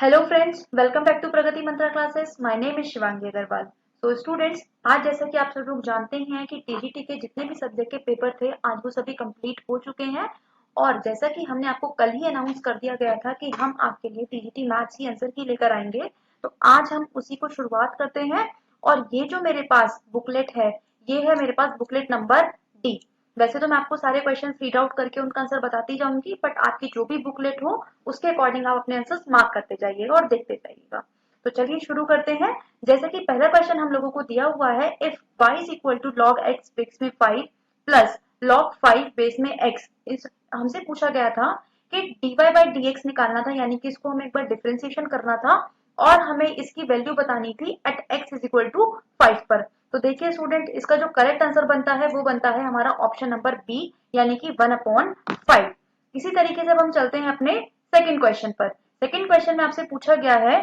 Hello friends, welcome back to Pragati Mantra Classes. My name is Shivangi Agrawal. तो students, आज जैसा कि आप सब लोग जानते हैं कि टीजीटी के जितने भी सब्जेक्ट के पेपर थे आज वो सभी कंप्लीट हो चुके हैं। और जैसा कि हमने आपको कल ही अनाउंस कर दिया गया था कि हम आपके लिए टीजीटी मैथ्स की आंसर की लेकर आएंगे, तो आज हम उसी को शुरुआत करते हैं। और ये जो मेरे पास बुकलेट है, ये है मेरे पास बुकलेट नंबर डी। वैसे तो मैं आपको सारे क्वेश्चन रीड आउट करके उनका आंसर बताती जाऊंगी, बट आपकी जो भी बुकलेट हो उसके अकॉर्डिंग आप अपने आंसर्स मार्क करते जाइएगा और देखते जाइएगा। तो चलिए शुरू करते हैं। जैसे कि पहला क्वेश्चन हम लोगों को दिया हुआ है, if y is equal to log x base में 5 प्लस लॉग 5 बेस में x। इस हमसे पूछा गया था कि dy बाई dx निकालना था, यानी कि इसको हमें एक बार डिफरेंशिएशन करना था और हमें इसकी वैल्यू बतानी थी at x is equal to 5 पर। तो देखिए स्टूडेंट, इसका जो करेक्ट आंसर बनता है वो बनता है हमारा ऑप्शन नंबर बी, यानी कि 1/5। इसी तरीके से अब हम चलते हैं अपने सेकंड क्वेश्चन पर। सेकंड क्वेश्चन में आपसे पूछा गया है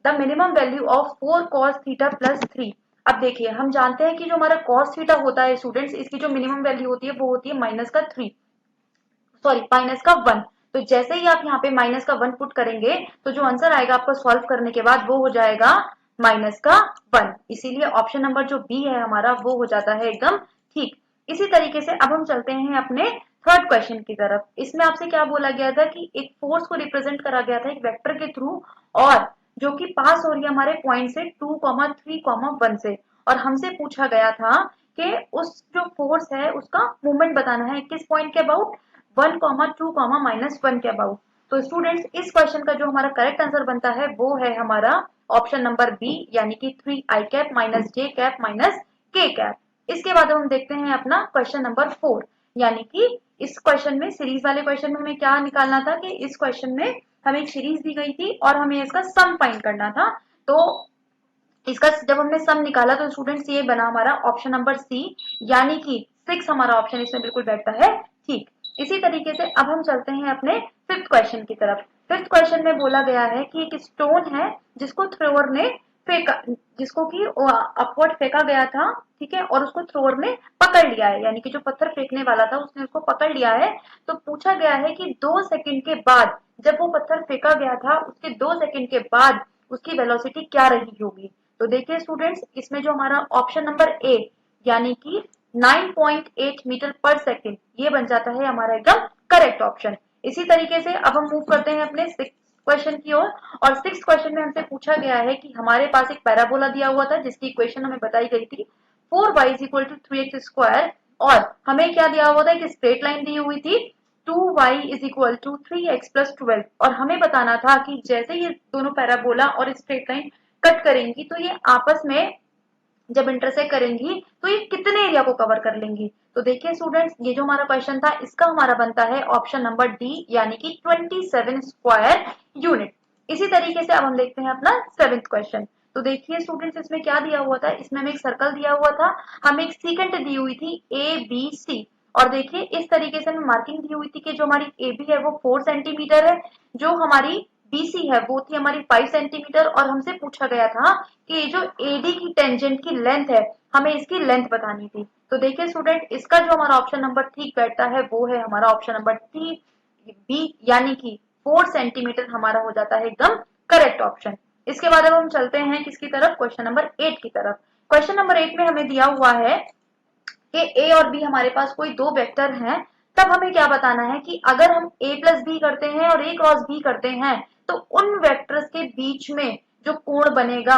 the minimum value of 4 cos theta plus 3। अब देखिए, हम जानते हैं कि जो हमारा cos थीटा होता है स्टूडेंट्स, इसकी जो मिनिमम वैल्यू होती है वो होती है माइनस का 1। तो जैसे ही आप यहाँ पे माइनस का 1 पुट करेंगे तो जो आंसर आएगा आपका सॉल्व करने के बाद वो हो जाएगा माइनस का 1। इसीलिए ऑप्शन नंबर जो बी है हमारा वो हो जाता है एकदम ठीक। इसी तरीके से अब हम चलते हैं अपने थर्ड क्वेश्चन की तरफ। इसमें आपसे क्या बोला गया था कि एक फोर्स को रिप्रेजेंट करा गया था एक वेक्टर के थ्रू, और जो कि पास हो रही है हमारे पॉइंट से 2, 3, 1 से। और हमसे पूछा गया था कि उस जो फोर्स है उसका मूवमेंट बताना है किस पॉइंट के अबाउट, 1, 2, -1 के अबाउट। तो स्टूडेंट्स, इस क्वेश्चन का जो हमारा करेक्ट आंसर बनता है वो है हमारा ऑप्शन नंबर बी, यानी कि 3i कैप माइनस जे कैप माइनस के कैप। इसके बाद हम देखते हैं अपना क्वेश्चन नंबर 4, यानी कि इस क्वेश्चन में सीरीज वाले क्वेश्चन में हमें क्या निकालना था कि इस क्वेश्चन में हमें एक सीरीज दी गई थी और हमें इसका सम फाइंड करना था। तो इसका जब हमने सम निकाला तो स्टूडेंट्स ये बना हमारा ऑप्शन नंबर सी, यानी कि 6 हमारा ऑप्शन इसमें बिल्कुल बैठता है ठीक। इसी तरीके से अब हम चलते हैं अपने फिफ्थ क्वेश्चन की तरफ। फिफ्थ क्वेश्चन में बोला गया है कि एक स्टोन है जिसको थ्रोअर ने फेंका, जिसको कि अपवर्ड फेंका गया था, ठीक है, और उसको थ्रोअर ने पकड़ लिया है, यानी कि जो पत्थर फेंकने वाला था उसने उसको पकड़ लिया है। तो पूछा गया है कि 2 सेकंड के बाद, जब वो पत्थर फेंका गया था उसके 2 सेकंड के बाद उसकी वेलोसिटी क्या रही होगी। तो देखिए स्टूडेंट्स, इसमें जो हमारा ऑप्शन नंबर ए, यानी कि 9.8 मीटर पर सेकेंड, ये बन जाता है हमारा एकदम करेक्ट ऑप्शन। इसी तरीके से अब हम मूव करते हैं अपने सिक्स क्वेश्चन की ओर। और सिक्स क्वेश्चन में हमसे पूछा गया है कि हमारे पास एक पैराबोला दिया हुआ था जिसकी इक्वेशन हमें बताई गई थी 4y is equal to 3x square, और हमें क्या दिया हुआ था, एक स्ट्रेट लाइन दी हुई थी 2y is equal to 3x plus 12। और हमें बताना था कि जैसे ये दोनों पैराबोला और स्ट्रेट लाइन कट करेंगी तो ये आपस में जब इंटरसेक्ट करेंगी तो ये कितने एरिया को कवर कर लेंगी। तो देखिए स्टूडेंट्स, ये जो हमारा क्वेश्चन था इसका हमारा बनता है ऑप्शन नंबर डी, यानी कि 27 स्क्वायर यूनिट। इसी तरीके से अब हम देखते हैं अपना सेवेंथ क्वेश्चन। तो देखिए स्टूडेंट्स, इसमें क्या दिया हुआ था, इसमें हमें एक सर्कल दिया हुआ था, हमें एक सीकेंट दी हुई थी ए बी सी। और देखिए इस तरीके से हमें मार्किंग दी हुई थी कि जो हमारी ए बी है वो 4 सेंटीमीटर है, जो हमारी बीसी है वो थी हमारी 5 सेंटीमीटर। और हमसे पूछा गया था कि जो एडी की टेंजेंट की लेंथ है हमें इसकी लेंथ बतानी थी। तो देखिए स्टूडेंट, इसका जो हमारा ऑप्शन नंबर ठीक बैठता है वो है हमारा ऑप्शन नंबर टी बी, यानी कि 4 सेंटीमीटर हमारा हो जाता है एकदम करेक्ट ऑप्शन। इसके बाद अब हम चलते हैं किसकी तरफ, क्वेश्चन नंबर 8 की तरफ। क्वेश्चन नंबर 8 में हमें दिया हुआ है कि ए और बी हमारे पास कोई दो वेक्टर हैं, तब हमें क्या बताना है कि अगर हम a प्लस बी करते हैं और a क्रॉस बी करते हैं तो उन वेक्टर्स के बीच में जो कोण बनेगा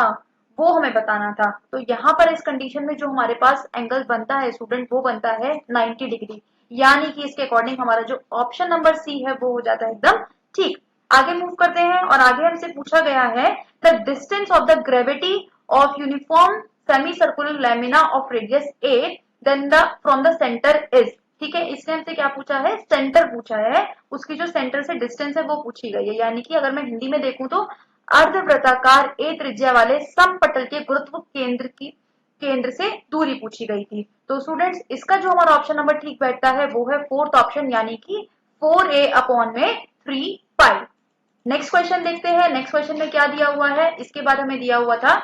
वो हमें बताना था। तो यहाँ पर इस कंडीशन में जो हमारे पास एंगल बनता है स्टूडेंट वो बनता है 90 डिग्री, यानी कि इसके अकॉर्डिंग हमारा जो ऑप्शन नंबर सी है वो हो जाता है एकदम ठीक। आगे मूव करते हैं और आगे हमसे पूछा गया है the distance of the gravity of uniform semi circular lamina of radius a then the from the centre is. ठीक है, इसने हमसे क्या पूछा है, सेंटर पूछा है, उसकी जो सेंटर से डिस्टेंस है वो पूछी गई है। यानी कि अगर मैं हिंदी में देखूं तो अर्धवृत्ताकार ए त्रिज्या वाले समपटल के गुरुत्व केंद्र से दूरी पूछी गई थी। तो स्टूडेंट्स, इसका जो हमारा ऑप्शन नंबर ठीक बैठता है वो है फोर्थ ऑप्शन, यानी कि 4a अपॉन में 3 पाई। नेक्स्ट क्वेश्चन देखते हैं। नेक्स्ट क्वेश्चन में क्या दिया हुआ है, इसके बाद हमें दिया हुआ था,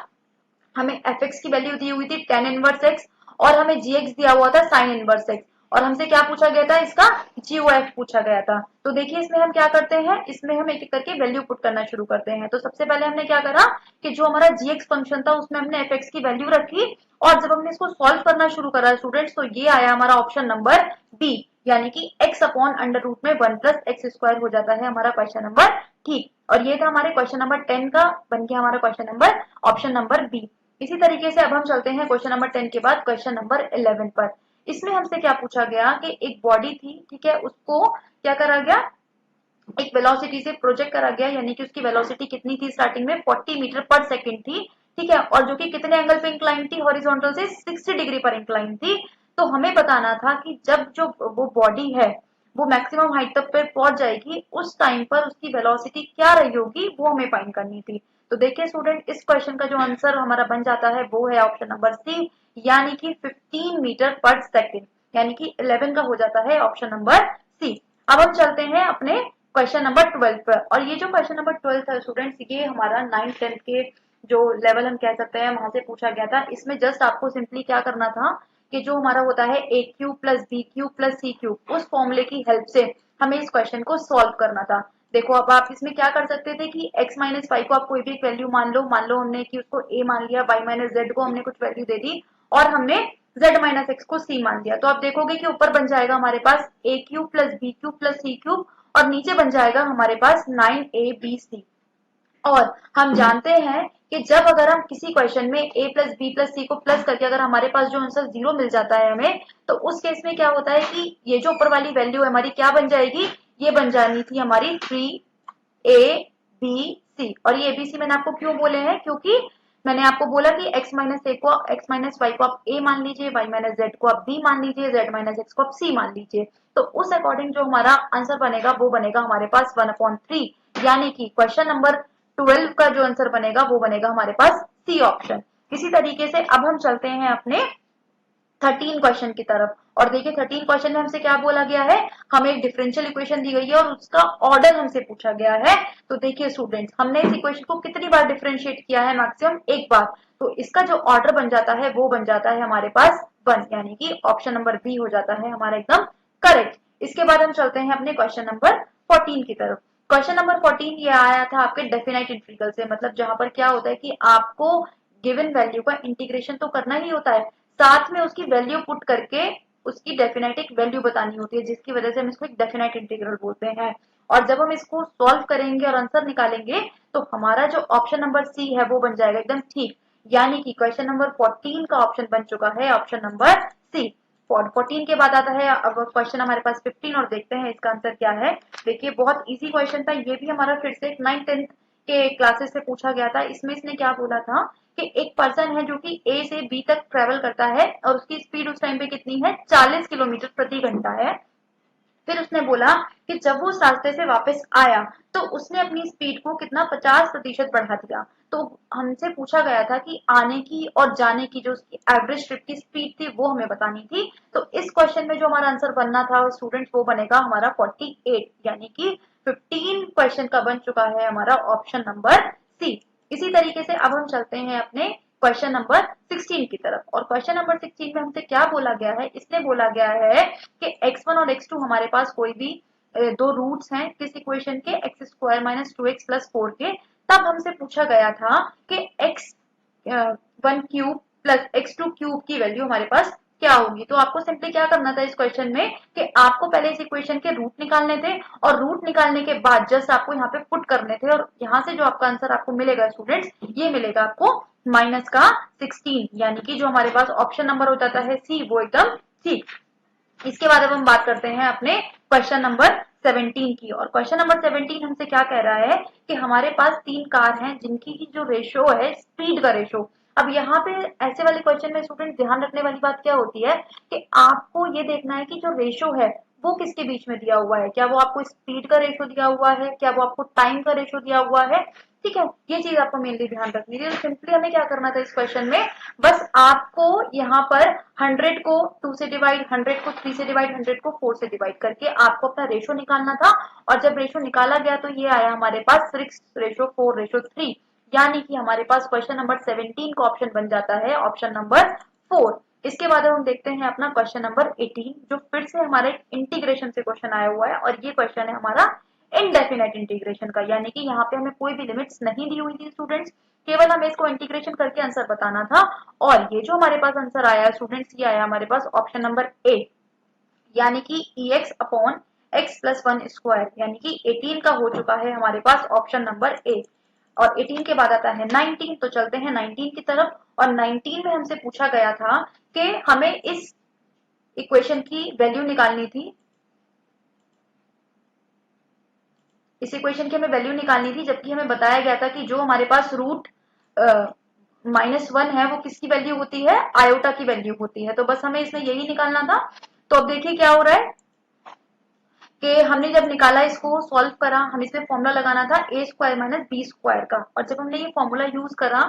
हमें एफ एक्स की वैल्यू दी हुई थी tan इनवर्स एक्स और हमें जी एक्स दिया हुआ था साइन इनवर्स एक्स। और हमसे क्या पूछा गया था, इसका GOF पूछा गया था। तो देखिए इसमें हम क्या करते हैं, इसमें हम एक एक करके वैल्यू पुट करना शुरू करते हैं। तो सबसे पहले हमने क्या करा कि जो हमारा gx फंक्शन था उसमें हमने fx की वैल्यू रखी, और जब हमने इसको सॉल्व करना शुरू करा स्टूडेंट्स, तो ये आया हमारा ऑप्शन नंबर बी, यानी कि x अपॉन अंडर रूट में 1 प्लस एक्स स्क्वायर हो जाता है हमारा क्वेश्चन नंबर ठीक। और ये था हमारे क्वेश्चन नंबर 10 का, बन गया हमारा question number option number b. इसी तरीके से अब हम चलते हैं क्वेश्चन नंबर 10 के बाद क्वेश्चन नंबर 11 पर। इसमें हमसे क्या पूछा गया कि एक बॉडी थी, ठीक है, उसको क्या करा गया, एक वेलोसिटी से प्रोजेक्ट करा गया, यानी कि उसकी वेलोसिटी कितनी थी, स्टार्टिंग में 40 मीटर पर सेकंड थी, ठीक है, और जो कि कितने एंगल पे इंक्लाइन थी, हॉरिजॉन्टल से 60 डिग्री पर इंक्लाइन थी। तो हमें बताना था कि जब जो वो बॉडी है वो मैक्सिमम हाइट तक पे पहुंच जाएगी, उस टाइम पर उसकी वेलोसिटी क्या रही होगी, वो हमें फाइंड करनी थी। तो देखिए स्टूडेंट, इस क्वेश्चन का जो आंसर हमारा बन जाता है वो है ऑप्शन नंबर सी, यानी कि 15 मीटर पर सेकंड, यानी कि 11 का हो जाता है ऑप्शन नंबर सी। अब हम चलते हैं अपने क्वेश्चन नंबर 12 पर। और ये जो क्वेश्चन नंबर 12 है स्टूडेंट्स, ये हमारा 9th 10th के जो लेवल हम कह सकते हैं वहां से पूछा गया था। इसमें जस्ट आपको सिंपली क्या करना था कि जो हमारा होता है A cube plus B cube plus C cube, उस फॉर्मूले की हेल्प से हमें इस क्वेश्चन को सॉल्व करना था। देखो अब आप इसमें क्या कर सकते थे कि x माइनस वाई को आप कोई भी एक वैल्यू मान लो हमने कि उसको a मान लिया, y माइनस जेड को हमने कुछ वैल्यू दे दी, और हमने z माइनस एक्स को c मान लिया। तो आप देखोगे कि ऊपर बन जाएगा हमारे पास a cube plus B cube plus C cube, और नीचे बन जाएगा हमारे पास 9abc। और हम जानते हैं कि जब अगर हम किसी क्वेश्चन में a प्लस बी प्लस सी को प्लस करके अगर हमारे पास जो आंसर 0 मिल जाता है हमें, तो उस केस में क्या होता है कि ये जो ऊपर वाली वैल्यू है हमारी क्या बन जाएगी, ये बन जानी थी हमारी 3abc। और ये abc मैंने आपको क्यों बोले हैं, क्योंकि मैंने आपको बोला कि x माइनस वाई को आप a मान लीजिए, y माइनस जेड को आप b मान लीजिए, z माइनस एक्स को आप c मान लीजिए। तो उस अकॉर्डिंग जो हमारा आंसर बनेगा वो बनेगा हमारे पास 1/3, यानी कि क्वेश्चन नंबर 12 का जो आंसर बनेगा वो बनेगा हमारे पास सी ऑप्शन। इसी तरीके से अब हम चलते हैं अपने 13 क्वेश्चन की तरफ। और देखिए 13 क्वेश्चन में हमसे क्या बोला गया है, हमें एक डिफरेंशियल इक्वेशन दी गई है और उसका ऑर्डर हमसे पूछा गया है। तो देखिए स्टूडेंट्स, हमने इस इक्वेशन को कितनी बार डिफरेंशिएट किया है, मैक्सिमम एक बार। तो इसका जो ऑर्डर बन जाता है वो बन जाता है हमारे पास 1, यानी कि ऑप्शन नंबर बी हो जाता है हमारा एकदम करेक्ट। इसके बाद हम चलते हैं अपने क्वेश्चन नंबर 14 की तरफ। क्वेश्चन नंबर 14 ये आया था आपके डेफिनाइट इंटीग्रल से, मतलब जहां पर क्या होता है कि आपको गिवन वैल्यू का इंटीग्रेशन तो करना ही होता है, साथ में उसकी वैल्यू पुट करके उसकी डेफिनेट एक वैल्यू बतानी होती है, जिसकी वजह से हम इसको एक डेफिनेट इंटीग्रल बोलते हैं। और जब हम इसको सॉल्व करेंगे और आंसर निकालेंगे, तो हमारा जो ऑप्शन नंबर सी है वो बन जाएगा एकदम ठीक, यानी कि क्वेश्चन नंबर 14 का ऑप्शन बन चुका है ऑप्शन नंबर सी। 14 के बाद आता है अब क्वेश्चन हमारे पास 15, और देखते हैं इसका आंसर क्या है। देखिए बहुत इजी क्वेश्चन था, ये भी हमारा फिर से एक 9th 10th के क्लासेस से पूछा गया था। इसमें इसने क्या बोला था कि एक पर्सन है जो कि ए से बी तक ट्रेवल करता है, और उसकी स्पीड उस टाइम पे कितनी है, 40 किलोमीटर प्रति घंटा है। फिर उसने बोला कि जब वो उस रास्ते से वापस आया तो उसने अपनी स्पीड को कितना 50% बढ़ा दिया। तो हमसे पूछा गया था कि आने की और जाने की जो उसकी एवरेज ट्रिप की स्पीड थी वो हमें बतानी थी। तो इस क्वेश्चन में जो हमारा आंसर बनना था स्टूडेंट्स वो बनेगा हमारा 48, यानी कि 15 क्वेश्चन का बन चुका है हमारा ऑप्शन नंबर सी। इसी तरीके से अब हम चलते हैं अपने क्वेश्चन नंबर 16 की तरफ। और क्वेश्चन नंबर 16 में हमसे क्या बोला गया है, इसमें बोला गया है कि x1 और x2 हमारे पास कोई भी दो रूट्स हैं किस इक्वेशन के, x square minus 2x plus 4 के। तब हमसे पूछा गया था कि x1 cube plus x2 cube की वैल्यू हमारे पास क्या होगी। तो आपको सिंपली क्या करना था इस क्वेश्चन में कि आपको पहले इस इक्वेशन के रूट निकालने थे, और रूट निकालने के बाद जस्ट आपको यहाँ पे पुट करने थे, और यहाँ से जो आपका आंसर आपको मिलेगा स्टूडेंट्स, ये मिलेगा आपको माइनस का 16, यानी कि जो हमारे पास ऑप्शन नंबर हो जाता है सी वो एकदम ठीक। इसके बाद अब हम बात करते हैं अपने क्वेश्चन नंबर 17 की। और क्वेश्चन नंबर 17 हमसे क्या कह रहा है कि हमारे पास 3 कार हैं जिनकी की जो रेशो है स्पीड का रेशो। अब यहाँ पे ऐसे वाले क्वेश्चन में स्टूडेंट ध्यान रखने वाली बात क्या होती है कि आपको ये देखना है कि जो रेशो है वो किसके बीच में दिया हुआ है, क्या वो आपको स्पीड का रेशो दिया हुआ है, क्या वो आपको टाइम का रेशो दिया हुआ है, ठीक है, ये चीज आपको मेनली ध्यान रखनी है। तो सिंपली हमें क्या करना था इस क्वेश्चन में, बस आपको यहाँ पर 100 को 2 से डिवाइड, 100 को 3 से डिवाइड, 100 को 4 से डिवाइड करके आपको अपना रेशो निकालना था। और जब रेशो निकाला गया तो ये आया हमारे पास 6:4:3, यानी कि हमारे पास क्वेश्चन नंबर 17 का ऑप्शन बन जाता है ऑप्शन नंबर 4। इसके बाद हम देखते हैं अपना क्वेश्चन नंबर 18, जो फिर से हमारे इंटीग्रेशन से क्वेश्चन आया हुआ है और ये क्वेश्चन है हमारा इनडेफिनेट इंटीग्रेशन का, यानी कि यहाँ पे हमें कोई भी लिमिट्स नहीं दी हुई थी स्टूडेंट्स, केवल हमें इसको इंटीग्रेशन करके आंसर बताना था। और ये जो हमारे पास आंसर आया स्टूडेंट्स, ये आया हमारे पास ऑप्शन नंबर ए, यानी कि EX upon x plus one square, यानी कि 18 का हो चुका है हमारे पास ऑप्शन नंबर ए। और 18 के बाद आता है 19, तो चलते हैं 19 की तरफ। और 19 में हमसे पूछा गया था कि हमें इस इक्वेशन की वैल्यू निकालनी थी, इस इक्वेशन की हमें वैल्यू निकालनी थी, जबकि हमें बताया गया था कि जो हमारे पास रूट -1 है वो किसकी वैल्यू होती है, आयोटा की वैल्यू होती है। तो बस हमें इसमें यही निकालना था। तो अब देखिए क्या हो रहा है कि हमने जब निकाला, इसको सॉल्व करा, हम इसमें फॉर्मूला लगाना था ए स्क्वायर माइनस बी स्क्वायर का, और जब हमने ये फॉर्मूला यूज करा,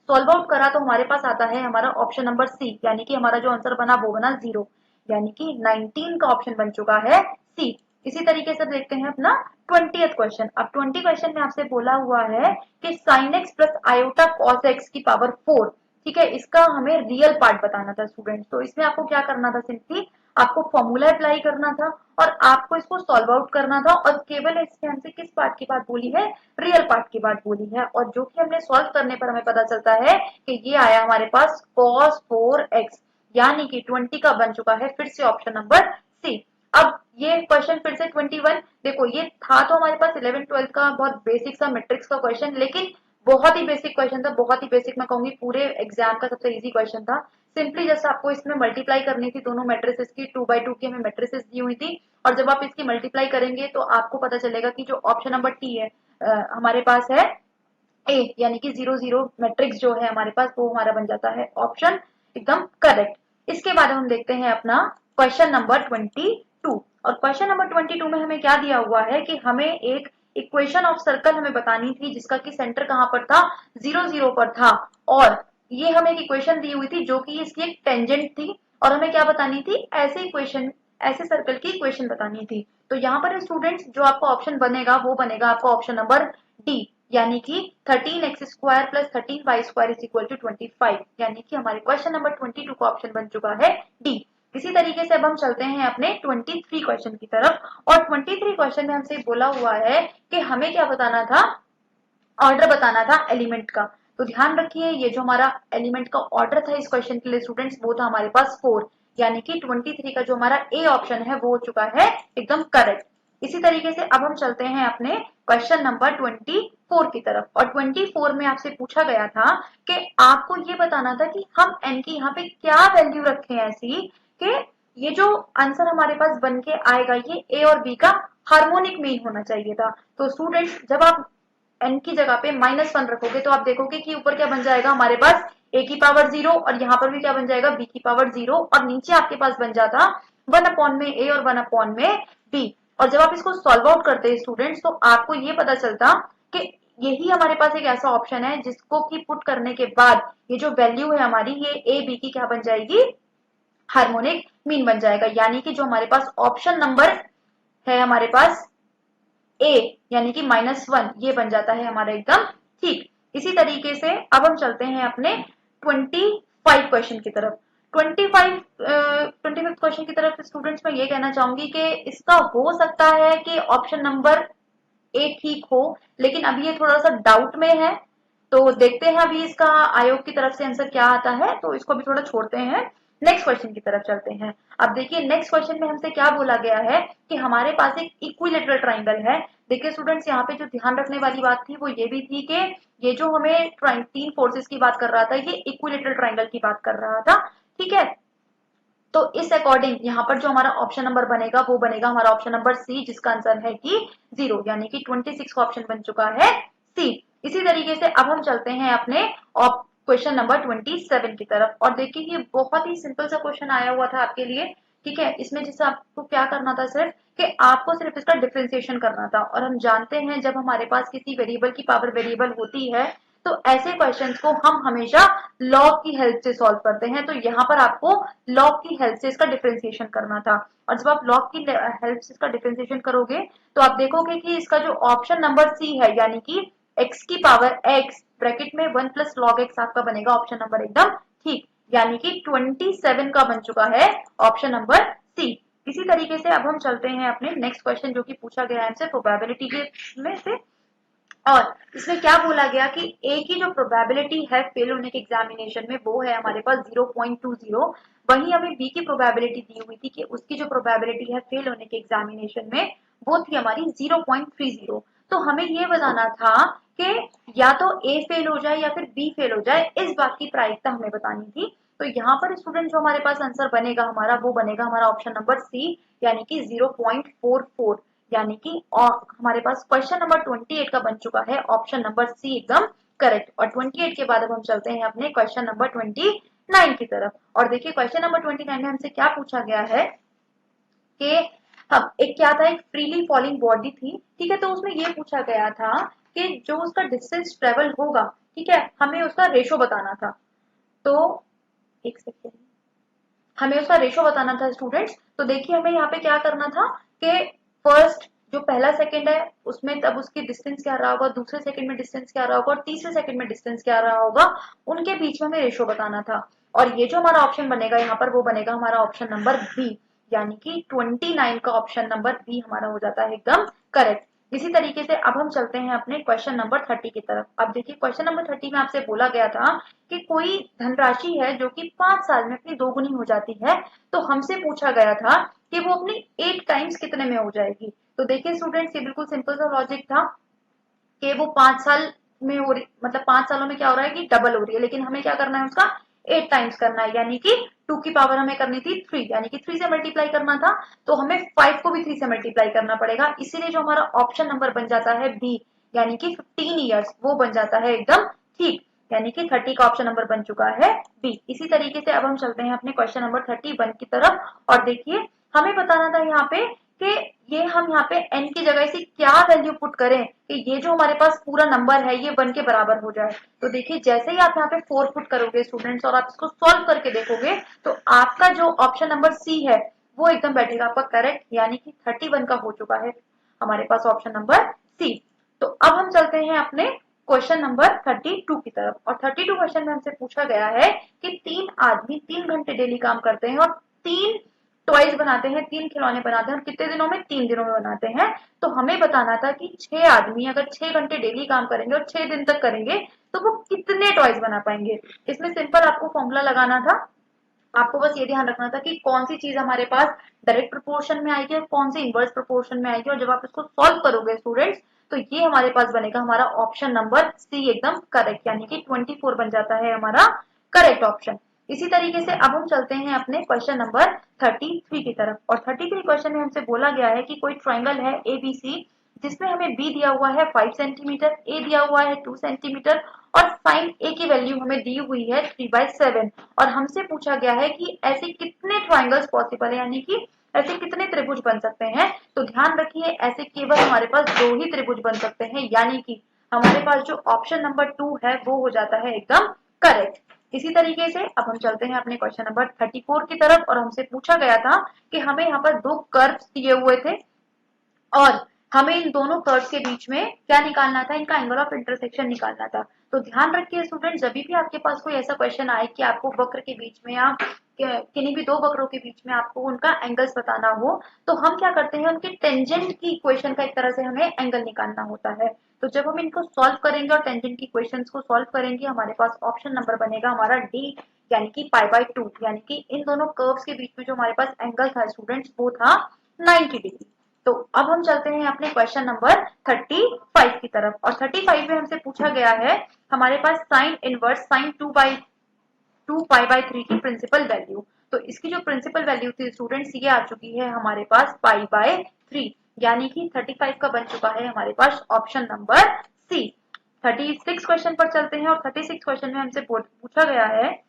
सॉल्व आउट करा, तो हमारे पास आता है हमारा ऑप्शन नंबर सी, यानी कि हमारा जो आंसर बना वो बना 0, यानी कि 19 का ऑप्शन बन चुका है सी। इसी तरीके से देखते हैं अपना 20th क्वेश्चन। अब 20 क्वेश्चन में आपसे बोला हुआ है कि sine x plus iota cos x की पावर 4, ठीक है, इसका हमें रियल पार्ट बताना था स्टूडेंट्स। तो इसमें आपको क्या करना था, सिंपली आपको फॉर्मूला अप्लाई करना था और आपको इसको सॉल्व आउट करना था, और केवल इसमें हमसे किस पार्ट की बात बोली है, रियल पार्ट की बात बोली है। और जो कि हमने सॉल्व करने पर हमें पता चलता है कि ये आया हमारे पास cos 4x, यानी कि 20 का बन चुका है फिर से ऑप्शन नंबर सी। अब ये क्वेश्चन फिर से 21, देखो ये था तो हमारे पास 11th-12th का बहुत बेसिक सा मैट्रिक्स का क्वेश्चन, लेकिन बहुत ही बेसिक क्वेश्चन था, बहुत ही बेसिक, मैं कहूंगी पूरे एग्जाम का सबसे इजी क्वेश्चन था। सिंपली जैसे आपको इसमें मल्टीप्लाई करनी थी दोनों मैट्रिसेस की, 2x2 की हमें मैट्रिसेस दी हुई थी, और जब आप इसकी मल्टीप्लाई करेंगे तो आपको पता चलेगा कि जो ऑप्शन नंबर टी है हमारे पास है ए, यानी कि 0 0 मैट्रिक्स जो है हमारे पास वो हमारा बन जाता है ऑप्शन एकदम करेक्ट। इसके बाद हम देखते हैं अपना क्वेश्चन नंबर 22, और क्वेश्चन नंबर 22 में हमें क्या दिया हुआ है कि हमें एक इक्वेशन ऑफ सर्कल हमें बतानी थी, जिसका कि सेंटर कहाँ पर था, 0 0 पर था, और ये हमें एक इक्वेशन दी हुई थी जो कि इसकी एक टेंजेंट थी, और हमें क्या बतानी थी, ऐसे इक्वेशन, ऐसे सर्कल की इक्वेशन बतानी थी। तो यहाँ पर स्टूडेंट्स जो आपका ऑप्शन बनेगा वो बनेगा आपका ऑप्शन नंबर डी, यानी कि 13x square plus 13y square is equal to 25, यानी कि हमारे क्वेश्चन नंबर 22 का ऑप्शन बन चुका है डी। इसी तरीके से अब हम चलते हैं अपने 23 क्वेश्चन की तरफ, और 23 क्वेश्चन में हमसे बोला हुआ है कि हमें क्या बताना था, ऑर्डर बताना था एलिमेंट का। तो ध्यान रखिए ये जो हमारा एलिमेंट का ऑर्डर था इस क्वेश्चन के लिए स्टूडेंट्स, वो था हमारे पास 4, यानी कि 23 का जो हमारा ए ऑप्शन है वो हो चुका है एकदम करेक्ट। इसी तरीके से अब हम चलते हैं अपने क्वेश्चन नंबर 24 की तरफ, और 24 में आपसे पूछा गया था कि आपको ये बताना था कि हम एन की यहाँ पे क्या वैल्यू रखें ऐसी कि ये जो आंसर हमारे पास बन के आएगा ये ए और बी का हार्मोनिक मीन होना चाहिए था। तो स्टूडेंट्स जब आप एन की जगह पे -1 रखोगे तो आप देखोगे कि ऊपर क्या बन जाएगा हमारे पास ए की पावर 0, और यहाँ पर भी क्या बन जाएगा बी की पावर 0, और नीचे आपके पास बन जाता 1 में ए और 1 में बी। और जब आप इसको सॉल्व आउट करते हैं स्टूडेंट्स तो आपको ये पता चलता कि यही हमारे पास एक ऐसा ऑप्शन है जिसको की पुट करने के बाद ये जो वैल्यू है हमारी, ये ए बी की क्या बन जाएगी, हार्मोनिक मीन बन जाएगा, यानी कि जो हमारे पास ऑप्शन नंबर है हमारे पास ए, यानी कि -1, ये बन जाता है हमारा एकदम ठीक। इसी तरीके से अब हम चलते हैं अपने 25 क्वेश्चन की तरफ। 25 क्वेश्चन की तरफ स्टूडेंट्स मैं ये कहना चाहूंगी कि इसका हो सकता है कि ऑप्शन नंबर ए ठीक हो, लेकिन अभी ये थोड़ा सा डाउट में है, तो देखते हैं अभी इसका आयोग की तरफ से आंसर क्या आता है, तो इसको भी थोड़ा छोड़ते हैं, नेक्स्ट क्वेश्चन की तरफ चलते हैं। अब देखिए नेक्स्ट क्वेश्चन में हमसे क्या बोला गया है कि हमारे पास एक इक्विलेटरल ट्राइंगल है। देखिए स्टूडेंट्स यहाँ पे जो ध्यान रखने वाली बात थी वो ये भी थी कि ये जो हमें 3 फोर्सेस की बात कर रहा था ये इक्विलेटरल ट्राइंगल की बात कर रहा था, ठीक है। तो इस अकॉर्डिंग यहाँ पर जो हमारा ऑप्शन नंबर बनेगा वो बनेगा हमारा ऑप्शन नंबर सी, जिसका आंसर है कि 0, यानी कि 26 का ऑप्शन बन चुका है सी। इसी तरीके से अब हम चलते हैं अपने क्वेश्चन नंबर 27 की तरफ, और देखिए ये बहुत ही सिंपल सा क्वेश्चन आया हुआ था आपके लिए, ठीक है। इसमें जैसे आपको क्या करना था सिर्फ कि आपको सिर्फ इसका डिफरेंशिएशन करना था, और हम जानते हैं जब हमारे पास किसी वेरिएबल की पावर वेरिएबल होती है तो ऐसे क्वेश्चंस को हम हमेशा लॉग की हेल्प से सॉल्व करते हैं। तो यहाँ पर आपको लॉग की हेल्प से इसका डिफरेंशिएशन करना था, और जब आप लॉग की हेल्प से इसका डिफरेंशिएशन करोगे तो आप देखोगे कि इसका जो ऑप्शन नंबर सी है, यानी कि x की पावर x ब्रैकेट में 1 प्लस लॉग x आपका बनेगा ऑप्शन नंबर एकदम ठीक, यानी कि 27 का बन चुका है ऑप्शन नंबर सी। इसी तरीके से अब हम चलते हैं अपने नेक्स्ट क्वेश्चन जो कि पूछा गया है हमसे प्रोबेबिलिटी के में से, और इसमें क्या बोला गया कि ए की जो प्रोबेबिलिटी है फेल होने के एग्जामिनेशन में वो है हमारे पास 0.20। वहीं हमें बी की प्रोबेबिलिटी दी हुई थी कि उसकी जो प्रोबेबिलिटी है फेल होने के एग्जामिनेशन में वो थी हमारी 0.30। तो हमें ये बताना था कि या तो ए फेल हो जाए या फिर बी फेल हो जाए, इस बात की प्रायिकता हमें बतानी थी। तो यहाँ पर स्टूडेंट जो हमारे पास आंसर बनेगा हमारा वो बनेगा हमारा ऑप्शन नंबर सी, यानी कि 0.44। यानी कि हमारे पास क्वेश्चन नंबर 28 का बन चुका है ऑप्शन नंबर सी एकदम करेक्ट। और 28 के बाद अब हम चलते हैं अपने क्वेश्चन नंबर 29 की तरफ। और देखिए क्वेश्चन नंबर 29 में हमसे क्या पूछा गया है कि हम एक क्या था, एक फ्रीली फॉलिंग बॉडी थी, ठीक है। तो उसमें ये पूछा गया था कि जो उसका डिस्टेंस ट्रेवल होगा, ठीक है, हमें उसका रेशो बताना था। तो एक सेकेंड, हमें उसका रेशो बताना था स्टूडेंट्स। तो देखिए हमें यहाँ पे क्या करना था कि फर्स्ट जो पहला सेकंड है उसमें तब उसकी डिस्टेंस क्या रहा होगा, दूसरे सेकंड में डिस्टेंस क्या रहा होगा और तीसरे सेकंड में डिस्टेंस क्या रहा होगा, उनके बीच में हमें रेशो बताना था। और ये जो हमारा ऑप्शन बनेगा यहाँ पर वो बनेगा हमारा ऑप्शन नंबर बी, यानी कि 29 का ऑप्शन नंबर बी हमारा हो जाता है एकदम करेक्ट। इसी तरीके से अब हम चलते हैं अपने क्वेश्चन नंबर 30 की तरफ। अब देखिए क्वेश्चन नंबर 30 में आपसे बोला गया था कि कोई धनराशि है जो कि 5 साल में अपनी दोगुनी हो जाती है, तो हमसे पूछा गया था कि वो अपनी 8 टाइम्स कितने में हो जाएगी। तो देखिए स्टूडेंट्स ये बिल्कुल सिंपल सा लॉजिक था कि वो 5 साल में हो रही, मतलब 5 सालों में क्या हो रहा है कि डबल हो रही है, लेकिन हमें क्या करना है उसका 8 टाइम्स करना है, यानी कि 2 की पावर हमें करनी थी 3, यानी कि 3 से मल्टीप्लाई करना था। तो हमें 5 को भी 3 से मल्टीप्लाई करना पड़ेगा, इसीलिए जो हमारा ऑप्शन नंबर बन जाता है बी, यानी कि 15 ईयर्स, वो बन जाता है एकदम ठीक। यानी कि 30 का ऑप्शन नंबर बन चुका है बी। इसी तरीके से अब हम चलते हैं अपने क्वेश्चन नंबर 31 की तरफ। और देखिए हमें बताना था यहाँ पे कि ये हम यहाँ पे n की जगह से क्या वैल्यू पुट करें कि ये जो हमारे पास पूरा नंबर है ये 1 के बराबर हो जाए। तो देखिए जैसे ही आप यहाँ पे 4 पुट करोगे स्टूडेंट्स और आप इसको सॉल्व करके देखोगे तो आपका जो ऑप्शन नंबर सी है वो एकदम बैठेगा आपका करेक्ट, यानी कि 31 का हो चुका है हमारे पास ऑप्शन नंबर सी। तो अब हम चलते हैं अपने क्वेश्चन नंबर 32 की तरफ। और 32 क्वेश्चन में हमसे पूछा गया है कि 3 आदमी 3 घंटे डेली काम करते हैं और 3 टॉयज बनाते हैं, 3 खिलौने बनाते हैं और कितने दिनों में, 3 दिनों में बनाते हैं। तो हमें बताना था कि 6 आदमी अगर 6 घंटे डेली काम करेंगे और 6 दिन तक करेंगे तो वो कितने टॉयज बना पाएंगे। इसमें सिंपल आपको फॉर्मूला लगाना था, आपको बस ये ध्यान रखना था कि कौन सी चीज हमारे पास डायरेक्ट प्रोपोर्शन में आएगी और कौन सी इनवर्स प्रोपोर्शन में आएगी। और जब आप इसको सॉल्व करोगे स्टूडेंट्स तो ये हमारे पास बनेगा हमारा ऑप्शन नंबर सी एकदम करेक्ट, यानी कि 24 बन जाता है हमारा करेक्ट ऑप्शन। इसी तरीके से अब हम चलते हैं अपने क्वेश्चन नंबर 33 की तरफ। और 33 क्वेश्चन में हमसे बोला गया है कि कोई ट्राइंगल है एबीसी जिसमें हमें बी दिया हुआ है 5 सेंटीमीटर, ए दिया हुआ है 2 सेंटीमीटर और साइन ए की वैल्यू हमें दी हुई है 3/7। और हमसे पूछा गया है कि ऐसे कितने ट्राइंगल्स पॉसिबल है, यानी कि ऐसे कितने त्रिभुज बन सकते हैं। तो ध्यान रखिए ऐसे केवल हमारे पास 2 ही त्रिभुज बन सकते हैं, यानी कि हमारे पास जो ऑप्शन नंबर 2 है वो हो जाता है एकदम करेक्ट। इसी तरीके से अब हम चलते हैं अपने क्वेश्चन नंबर 34 की तरफ। और हमसे पूछा गया था कि हमें यहाँ पर 2 कर्व्स दिए हुए थे और हमें इन दोनों कर्व्स के बीच में क्या निकालना था, इनका एंगल ऑफ इंटरसेक्शन निकालना था। तो ध्यान रखिए स्टूडेंट जब भी आपके पास कोई ऐसा क्वेश्चन आए कि आपको वक्र के बीच में या किन्हीं भी 2 वक्रों के बीच में आपको उनका एंगल्स बताना हो, तो हम क्या करते हैं उनके टेंजेंट की इक्वेशन का एक तरह से हमें एंगल निकालना होता है। तो जब हम इनको सॉल्व करेंगे और टेंजेंट की इक्वेशंस को सॉल्व करेंगे हमारे पास ऑप्शन नंबर बनेगा हमारा डी, यानी कि π/2। यानी कि इन दोनों कर्व्स के बीच में जो हमारे पास एंगल था स्टूडेंट्स वो था 90 डिग्री। तो अब हम चलते हैं अपने क्वेश्चन नंबर 35 की तरफ। और 35 में हमसे पूछा गया है हमारे पास साइन इनवर्स साइन 2π/3 की प्रिंसिपल वैल्यू। तो इसकी जो प्रिंसिपल वैल्यू थी स्टूडेंट्स ये आ चुकी है हमारे पास π/3, यानी कि 35 का बन चुका है हमारे पास ऑप्शन नंबर सी। 36 क्वेश्चन पर चलते हैं। और 36 क्वेश्चन में हमसे पूछा गया है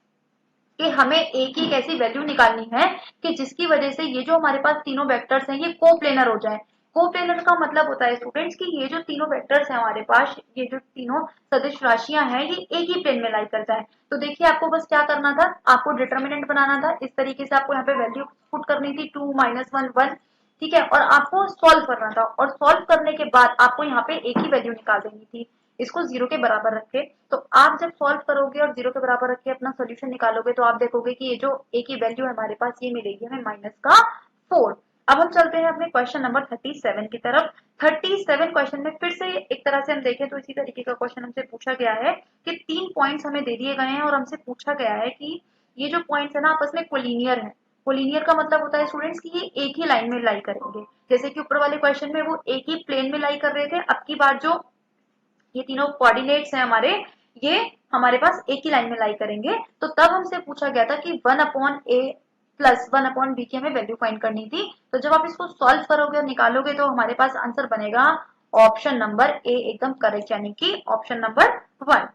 कि हमें ए की एक ऐसी वैल्यू निकालनी है कि जिसकी वजह से ये जो हमारे पास तीनों वेक्टर्स हैं ये कोप्लेनर हो जाए। कोप्लेनर का मतलब होता है स्टूडेंट्स कि ये जो तीनों वेक्टर्स हैं हमारे पास, ये जो तीनों सदिश राशियां हैं ये एक ही प्लेन में लाई कर जाए। तो देखिए आपको बस क्या करना था, आपको डिटर्मिनेंट बनाना था, इस तरीके से आपको यहाँ पे वैल्यू पुट करनी थी 2 - 1 1, ठीक है। और आपको सॉल्व करना था और सॉल्व करने के बाद आपको यहाँ पे एक ही वैल्यू निकाल देनी थी, इसको 0 के बराबर रखे। तो आप जब सॉल्व करोगे और 0 के बराबर रख के अपना सोल्यूशन निकालोगे तो आप देखोगे कि ये जो a की वैल्यू है हमारे पास ये मिलेगी हमें -4। अब हम चलते हैं अपने क्वेश्चन नंबर 37 की तरफ। 37 क्वेश्चन में फिर से एक तरह से हम देखें तो इसी तरीके का क्वेश्चन हमसे पूछा गया है कि 3 पॉइंट्स हमें दे दिए गए हैं और हमसे पूछा गया है कि ये जो पॉइंट्स है ना आपस में कोलिनियर है। कोलिनियर का मतलब होता है स्टूडेंट्स कि ये एक ही लाइन में लाई करेंगे। जैसे कि ऊपर वाले क्वेश्चन में वो एक ही प्लेन में लाई कर रहे थे, अब की बार जो ये तीनों कोऑर्डिनेट्स हैं हमारे, ये हमारे पास एक ही लाइन में लाई करेंगे। तो तब हमसे पूछा गया था कि 1/a प्लस 1/b की हमें वैल्यू फाइंड करनी थी। तो जब आप इसको सॉल्व करोगे और निकालोगे तो हमारे पास आंसर बनेगा ऑप्शन नंबर ए एकदम करेक्ट, यानी कि ऑप्शन नंबर 1।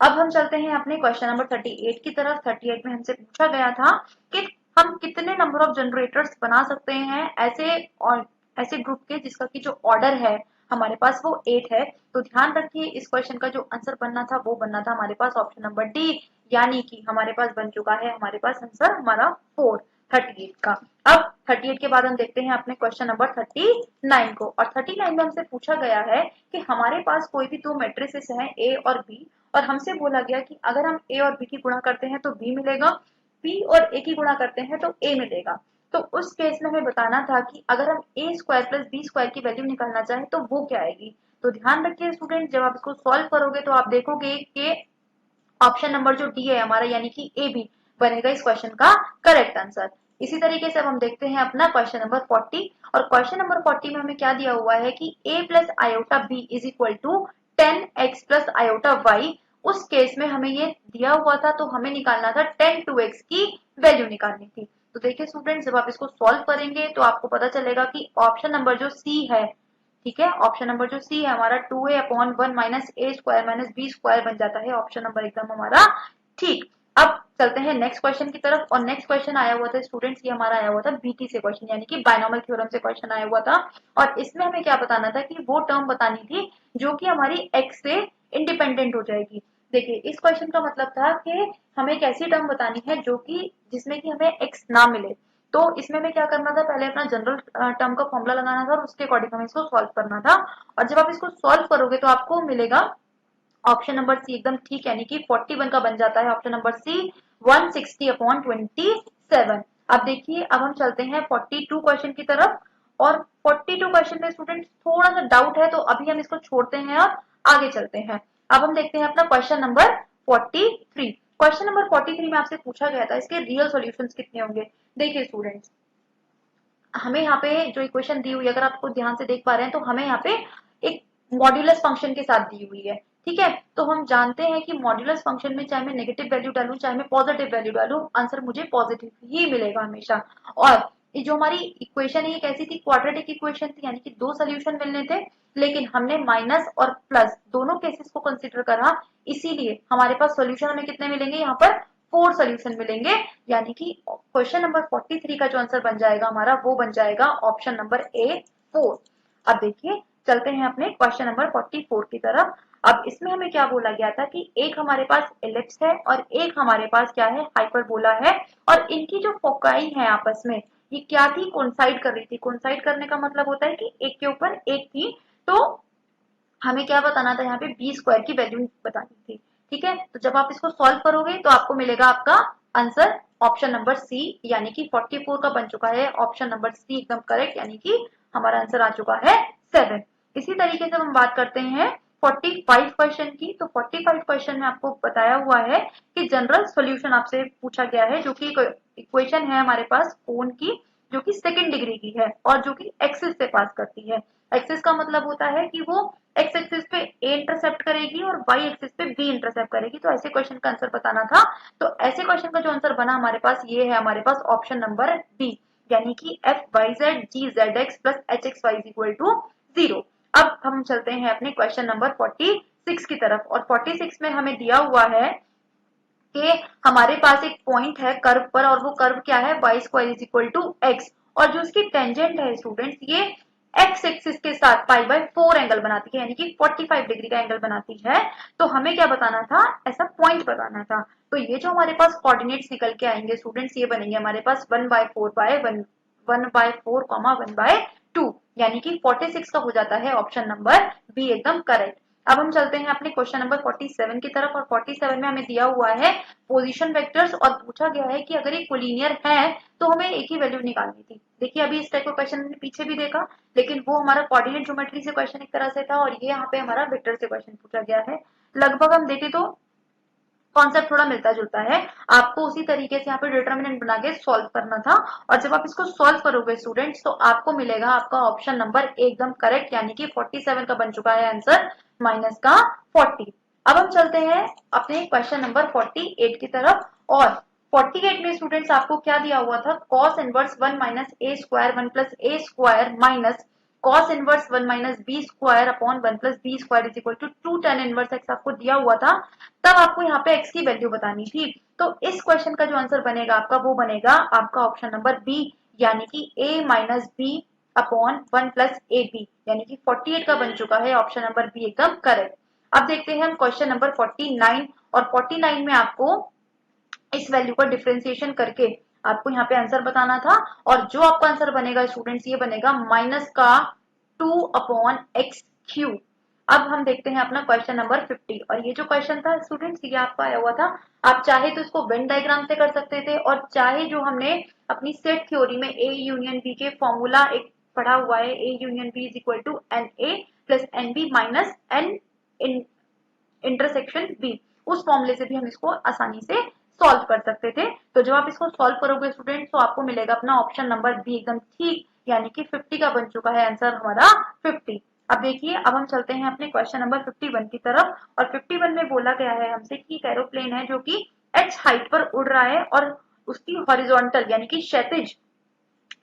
अब हम चलते हैं अपने क्वेश्चन नंबर 38 की तरफ। 38 में हमसे पूछा गया था कि हम कितने नंबर ऑफ जनरेटर्स बना सकते हैं ऐसे और ऐसे ग्रुप के जिसका की जो ऑर्डर है हमारे पास वो 8 है। तो ध्यान रखिए इस क्वेश्चन का जो आंसर बनना था वो बनना था हमारे पास ऑप्शन नंबर डी, यानी कि हमारे पास बन चुका है हमारे पास आंसर हमारा 4 38 का। अब 38 के बाद हम देखते हैं अपने क्वेश्चन नंबर 39 को। और 39 में हमसे पूछा गया है कि हमारे पास कोई भी दो मैट्रिसेस हैं ए और बी, और हमसे बोला गया कि अगर हम ए और बी की गुणा करते हैं तो बी मिलेगा, बी और ए की गुणा करते हैं तो ए मिलेगा। तो उस केस में हमें बताना था कि अगर हम ए स्क्वायर प्लस बी स्क्वायर की वैल्यू निकालना चाहें तो वो क्या आएगी। तो ध्यान रखिए स्टूडेंट, जब आप इसको सॉल्व करोगे तो आप देखोगे कि ऑप्शन नंबर जो डी है हमारा यानी कि ए बी बनेगा इस क्वेश्चन का करेक्ट आंसर। इसी तरीके से अब हम देखते हैं अपना क्वेश्चन नंबर 40। और क्वेश्चन नंबर 40 में हमें क्या दिया हुआ है कि a plus iota b is equal to 10x plus iota y. उस केस में हमें ये दिया हुआ था तो हमें निकालना था 10 2x की वैल्यू निकालनी थी। तो देखिए स्टूडेंट, जब आप इसको सॉल्व करेंगे तो आपको पता चलेगा कि ऑप्शन नंबर जो सी है, ठीक है, ऑप्शन नंबर जो सी है हमारा 2a/1 minus a square minus b square बन जाता है ऑप्शन नंबर एकदम हमारा ठीक। अब चलते हैं नेक्स्ट क्वेश्चन की तरफ। और नेक्स्ट क्वेश्चन आया हुआ था स्टूडेंट्स, ये हमारा आया हुआ था बीटी से क्वेश्चन, यानी कि बायनॉमियल थ्योरम से क्वेश्चन आया हुआ था। और इसमें हमें क्या बताना था कि वो टर्म बतानी थी जो कि हमारी एक्स से इंडिपेंडेंट हो जाएगी। देखिए इस क्वेश्चन का मतलब था कि हमें एक ऐसी टर्म बतानी है जो कि जिसमें कि हमें एक्स ना मिले। तो इसमें हमें क्या करना था, पहले अपना जनरल टर्म का फॉर्मूला लगाना था और उसके अकॉर्डिंग हमें इसको सॉल्व करना था। और जब आप इसको सॉल्व करोगे तो आपको मिलेगा ऑप्शन नंबर सी एकदम ठीक, यानी कि 41 का बन जाता है ऑप्शन नंबर सी 160/27। अब देखिए अब हम चलते हैं 42 क्वेश्चन की तरफ। और 42 क्वेश्चन में स्टूडेंट थोड़ा सा डाउट है तो अभी हम इसको छोड़ते हैं और आगे चलते हैं। अब हम देखते हैं अपना क्वेश्चन नंबर 43। क्वेश्चन नंबर 43 में आपसे पूछा गया था इसके रियल सॉल्यूशंस कितने होंगे। देखिए स्टूडेंट्स, हमें यहाँ पे जो इक्वेशन दी हुई है अगर आपको ध्यान से देख पा रहे हैं तो हमें यहाँ पे एक मॉड्यूलस फंक्शन के साथ दी हुई है। ठीक है, तो हम जानते हैं कि मॉड्यूलस फंक्शन में चाहे मैं नेगेटिव वैल्यू डालूं चाहे मैं पॉजिटिव वैल्यू डालूं आंसर मुझे पॉजिटिव ही मिलेगा हमेशा। और ये जो हमारी इक्वेशन है ये कैसी थी, क्वाड्रेटिक इक्वेशन थी, यानी कि दो सोल्यूशन मिलने थे, लेकिन हमने माइनस और प्लस दोनों केसेस को कंसिडर करा, इसीलिए हमारे पास सोल्यूशन हमें कितने मिलेंगे, यहाँ पर 4 सोल्यूशन मिलेंगे। यानी कि क्वेश्चन नंबर 43 का जो आंसर बन जाएगा हमारा वो बन जाएगा ऑप्शन नंबर ए 4। अब देखिए चलते हैं अपने क्वेश्चन नंबर 44 की तरफ। अब इसमें हमें क्या बोला गया था कि एक हमारे पास एलिप्स है और एक हमारे पास क्या है, हाइपरबोला है। और इनकी जो फोकाई है आपस में ये क्या थी, कोइंसाइड कर रही थी। कोइंसाइड करने का मतलब होता है कि एक के ऊपर एक थी। तो हमें क्या बताना था, यहाँ पे बी स्क्वायर की वैल्यू बतानी थी। ठीक है, तो जब आप इसको सॉल्व करोगे तो आपको मिलेगा आपका आंसर ऑप्शन नंबर सी, यानी कि 44 का बन चुका है ऑप्शन नंबर सी एकदम करेक्ट, यानी कि हमारा आंसर आ चुका है 7। इसी तरीके से हम बात करते हैं 45 क्वेश्चन की। तो 45 क्वेश्चन में आपको बताया हुआ है कि जनरल सॉल्यूशन आपसे पूछा गया है, जो कि इक्वेशन है हमारे पास कोन की, जो कि सेकंड डिग्री की है और जो कि एक्सिस से पास करती है। एक्सिस का मतलब होता है कि वो एक्स एक्सिस पे ए इंटरसेप्ट करेगी और वाई एक्सिस पे बी इंटरसेप्ट करेगी। तो ऐसे क्वेश्चन का आंसर बताना था। तो ऐसे क्वेश्चन का जो आंसर बना हमारे पास ये है हमारे पास ऑप्शन नंबर बी, यानी कि f y z g z x plus h x y equal to 0। अब हम चलते हैं अपने क्वेश्चन नंबर 46 की तरफ। और 46 में हमें दिया हुआ है कि हमारे पास एक पॉइंट है कर्व पर और वो कर्व क्या है, y square is equal to x. और जो इसकी टेंजेंट है स्टूडेंट्स ये एक्स एक्सिस के साथ π/4 एंगल बनाती है, यानी कि 45 डिग्री का एंगल बनाती है। तो हमें क्या बताना था, ऐसा पॉइंट बताना था। तो ये जो हमारे पास कोऑर्डिनेट्स निकल के आएंगे स्टूडेंट्स, ये बनेंगे हमारे पास 1/4 1/4 1/2, यानी कि 46 का हो जाता है ऑप्शन नंबर बी एकदम करेक्ट। अब हम चलते हैं अपने क्वेश्चन नंबर 47 की तरफ और 47 में हमें दिया हुआ है पोजीशन वेक्टर्स और पूछा गया है कि अगर ये कोलिनियर है तो हमें एक ही वैल्यू निकालनी थी। देखिए अभी इस टाइप का क्वेश्चन हमने पीछे भी देखा, लेकिन वो हमारा कोऑर्डिनेट ज्योमेट्री से क्वेश्चन एक तरह से था और ये यहाँ पे हमारा वेक्टर से क्वेश्चन पूछा गया है। लगभग हम देखें तो कॉन्सेप्ट थोड़ा मिलता जुलता है। आपको उसी तरीके से यहाँ पे डिटर्मिनेंट बना के सॉल्व करना था और जब आप इसको सॉल्व करोगे स्टूडेंट्स तो आपको मिलेगा आपका ऑप्शन नंबर एकदम करेक्ट, यानी कि 47 का बन चुका है आंसर माइनस का 40। अब हम चलते हैं अपने क्वेश्चन नंबर 48 की तरफ और 48 में स्टूडेंट्स आपको क्या दिया हुआ था, cos inverse 1 minus a square 1 plus a square minus cos inverse 1 minus b square upon 1 plus b square is equal to 2 tan inverse x आपको दिया हुआ था। तब आपको यहाँ पे x की वैल्यू बतानी थी। तो इस क्वेश्चन का जो आंसर बनेगा आपका वो बनेगा आपका ऑप्शन नंबर बी, यानी कि a minus b upon 1 plus a b, यानी कि 48 का बन चुका है ऑप्शन नंबर बी एकदम करेक्ट। अब देखते हैं हम क्वेश्चन नंबर 49 और 49 में आपको इस वैल्यू का डिफरेंशिएशन करके आपको यहाँ पे आंसर बताना था और जो आपका आंसर बनेगा स्टूडेंट्स ये बनेगा माइनस का 2 अपॉन एक्स क्यूब। अब हम देखते हैं अपना क्वेश्चन नंबर 50 और ये जो क्वेश्चन था स्टूडेंट्स ये आपका आया हुआ था। आप चाहे तो इसको वेन डायग्राम से कर सकते थे और चाहे जो हमने अपनी सेट थ्योरी में ए यूनियन बी के फॉर्मूला एक पढ़ा हुआ है, a union b is equal to n a plus n b minus n intersection b, उस फॉर्मूले से भी हम इसको आसानी से सॉल्व कर सकते थे। तो जब आप इसको सॉल्व करोगे स्टूडेंट तो आपको मिलेगा अपना ऑप्शन नंबर बी एकदम ठीक, यानी कि 50 का बन चुका है आंसर हमारा 50। अब देखिए अब हम चलते हैं अपने क्वेश्चन नंबर 51 की तरफ और 51 में बोला गया है हमसे कि एक एरोप्लेन है जो कि h हाइट पर उड़ रहा है और उसकी हॉरिजॉन्टल यानी कि क्षैतिज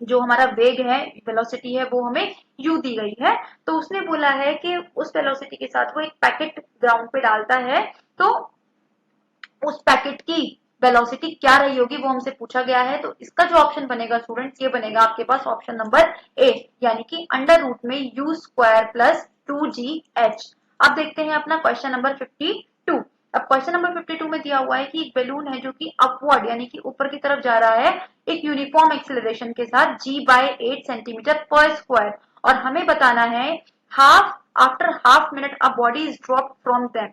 जो हमारा वेग है, वेलोसिटी है, वो हमें u दी गई है। तो उसने बोला है कि उस वेलोसिटी के साथ वो एक पैकेट ग्राउंड पे डालता है, तो उस पैकेट की वेलोसिटी क्या रही होगी वो हमसे पूछा गया है। तो इसका जो ऑप्शन बनेगा स्टूडेंट्स ये बनेगा आपके पास ऑप्शन नंबर ए, यानी कि अंडर रूट में यू स्क्वायर प्लस 2gh। अब देखते हैं अपना क्वेश्चन नंबर 52। अब क्वेश्चन नंबर 52 में दिया हुआ है कि एक बैलून है जो कि अपवर्ड यानी कि ऊपर की तरफ जा रहा है एक यूनिफॉर्म एक्सेलरेशन के साथ g/8 सेंटीमीटर पर स्क्वायर और हमें बताना है half after half minute a body is drop from them,